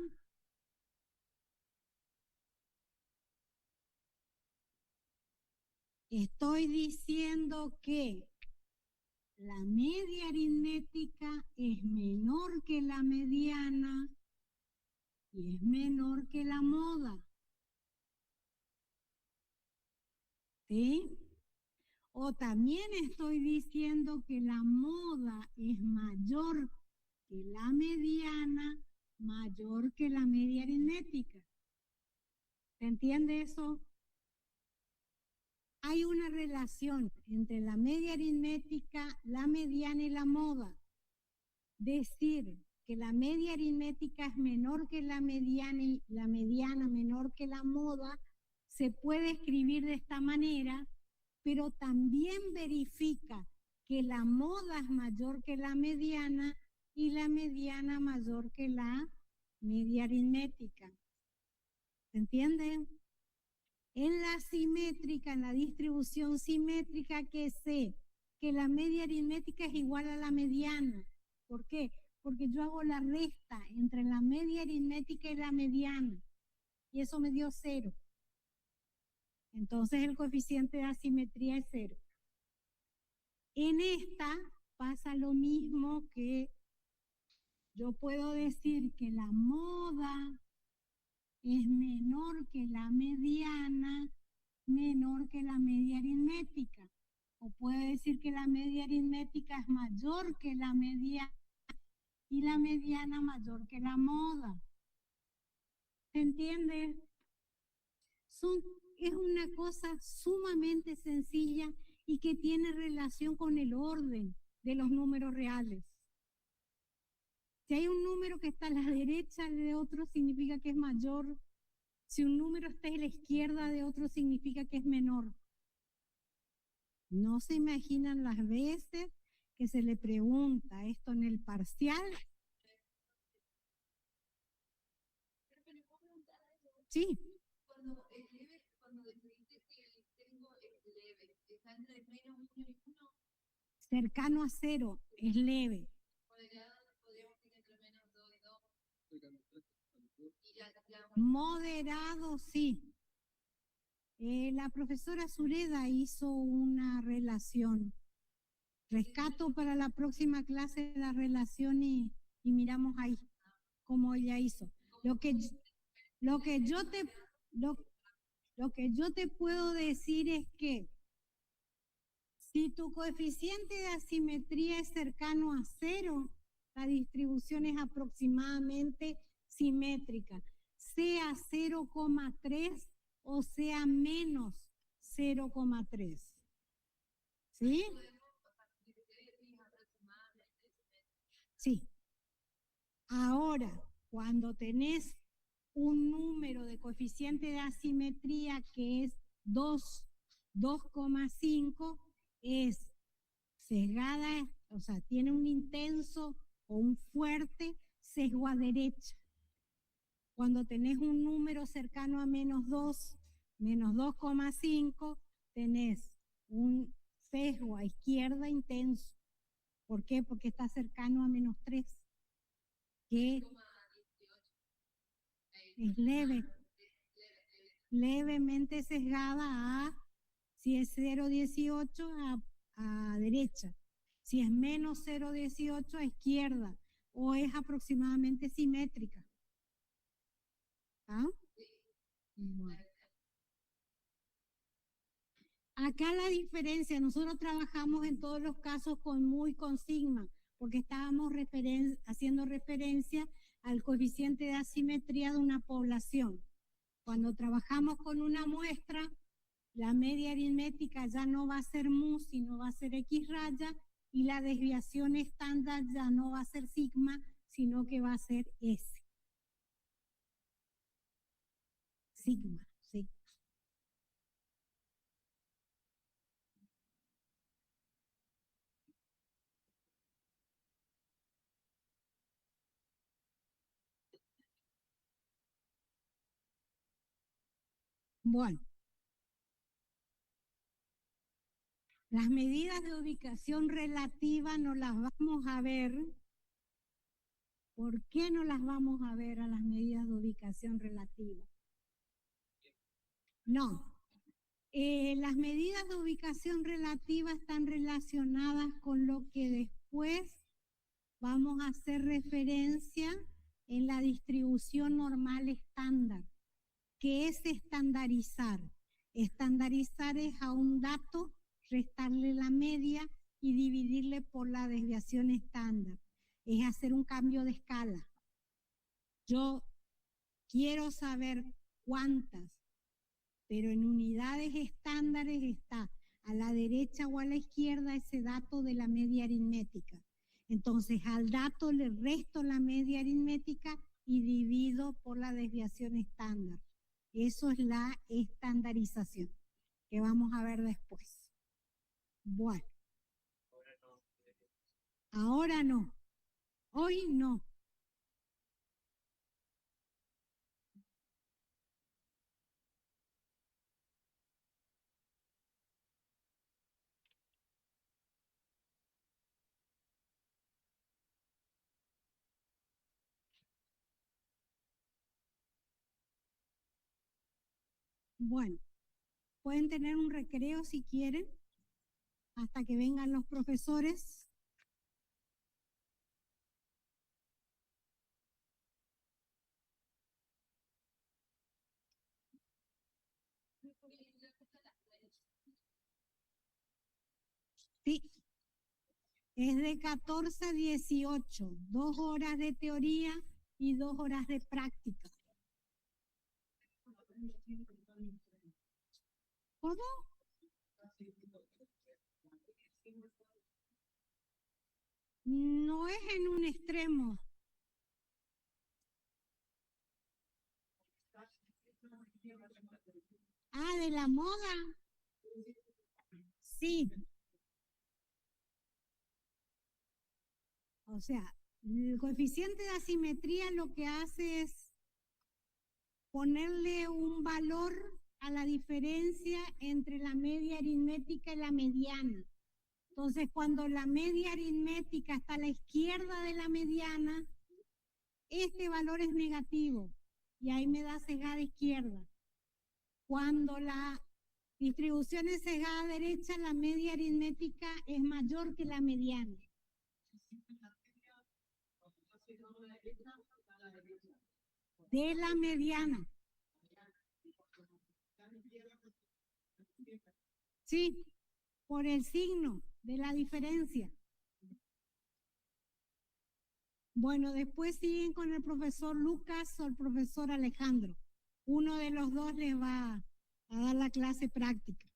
estoy diciendo que la media aritmética es menor que la mediana y es menor que la moda. ¿Sí? O también estoy diciendo que la moda es mayor que la mediana, mayor que la media aritmética. ¿Se entiende eso? Hay una relación entre la media aritmética, la mediana y la moda. Decir que la media aritmética es menor que la mediana y la mediana menor que la moda, se puede escribir de esta manera, pero también verifica que la moda es mayor que la mediana y la mediana mayor que la media aritmética. ¿Se entiende? En la simétrica, en la distribución simétrica, que sé que la media aritmética es igual a la mediana. ¿Por qué? Porque yo hago la resta entre la media aritmética y la mediana. Y eso me dio 0. Entonces el coeficiente de asimetría es 0. En esta pasa lo mismo, que yo puedo decir que la moda es menor que la mediana, menor que la media aritmética. O puedo decir que la media aritmética es mayor que la mediana y la mediana mayor que la moda. ¿Se entiende? Es una cosa sumamente sencilla y que tiene relación con el orden de los números reales. Si hay un número que está a la derecha de otro, significa que es mayor. Si un número está a la izquierda de otro, significa que es menor. No se imaginan las veces que se le pregunta esto en el parcial. Sí. Cuando el leve, cuando dice que el tengo es leve, está entre menos 1 y 1. Cercano a 0, es leve. Podríamos decir entre menos 2 y 2. Moderado, sí. La profesora Sureda hizo una relación. Rescato para la próxima clase la relación y miramos ahí cómo ella hizo. Lo que yo te puedo decir es que si tu coeficiente de asimetría es cercano a 0, la distribución es aproximadamente simétrica, sea 0,3 o sea menos 0,3. ¿Sí? Sí. Ahora, cuando tenés un número de coeficiente de asimetría que es 2,5, es sesgada, o sea, tiene un intenso o un fuerte sesgo a derecha. Cuando tenés un número cercano a menos 2, menos 2,5, tenés un sesgo a izquierda intenso. ¿Por qué? Porque está cercano a menos 3, que es leve, levemente sesgada a, si es 0,18 a derecha, si es menos 0,18 a izquierda, o es aproximadamente simétrica. ¿Ah? Bueno. Acá la diferencia, nosotros trabajamos en todos los casos con sigma, porque estábamos haciendo referencia al coeficiente de asimetría de una población. Cuando trabajamos con una muestra, la media aritmética ya no va a ser mu, sino va a ser x raya, y la desviación estándar ya no va a ser sigma, sino que va a ser S. Sigma, sí. Bueno. Las medidas de ubicación relativa no las vamos a ver. ¿Por qué no las vamos a ver a las medidas de ubicación relativa? No. Las medidas de ubicación relativa están relacionadas con lo que después vamos a hacer referencia en la distribución normal estándar, que es estandarizar. Estandarizar es a un dato restarle la media y dividirle por la desviación estándar. Es hacer un cambio de escala. Yo quiero saber cuántas, pero en unidades estándares está a la derecha o a la izquierda ese dato de la media aritmética. Entonces al dato le resto la media aritmética y divido por la desviación estándar. Eso es la estandarización, que vamos a ver después. Bueno. Ahora no. Hoy no. Bueno, pueden tener un recreo si quieren, hasta que vengan los profesores. Sí, es de 14 a 18, 2 horas de teoría y 2 horas de práctica. ¿Cómo? No es en un extremo. Ah, de la moda. Sí. O sea, el coeficiente de asimetría lo que hace es ponerle un valor a la diferencia entre la media aritmética y la mediana. Entonces, cuando la media aritmética está a la izquierda de la mediana, este valor es negativo y ahí me da sesgada izquierda. Cuando la distribución es sesgada derecha, la media aritmética es mayor que la mediana. De la mediana. Sí, por el signo de la diferencia. Bueno, después siguen con el profesor Lucas o el profesor Alejandro. Uno de los dos les va a dar la clase práctica.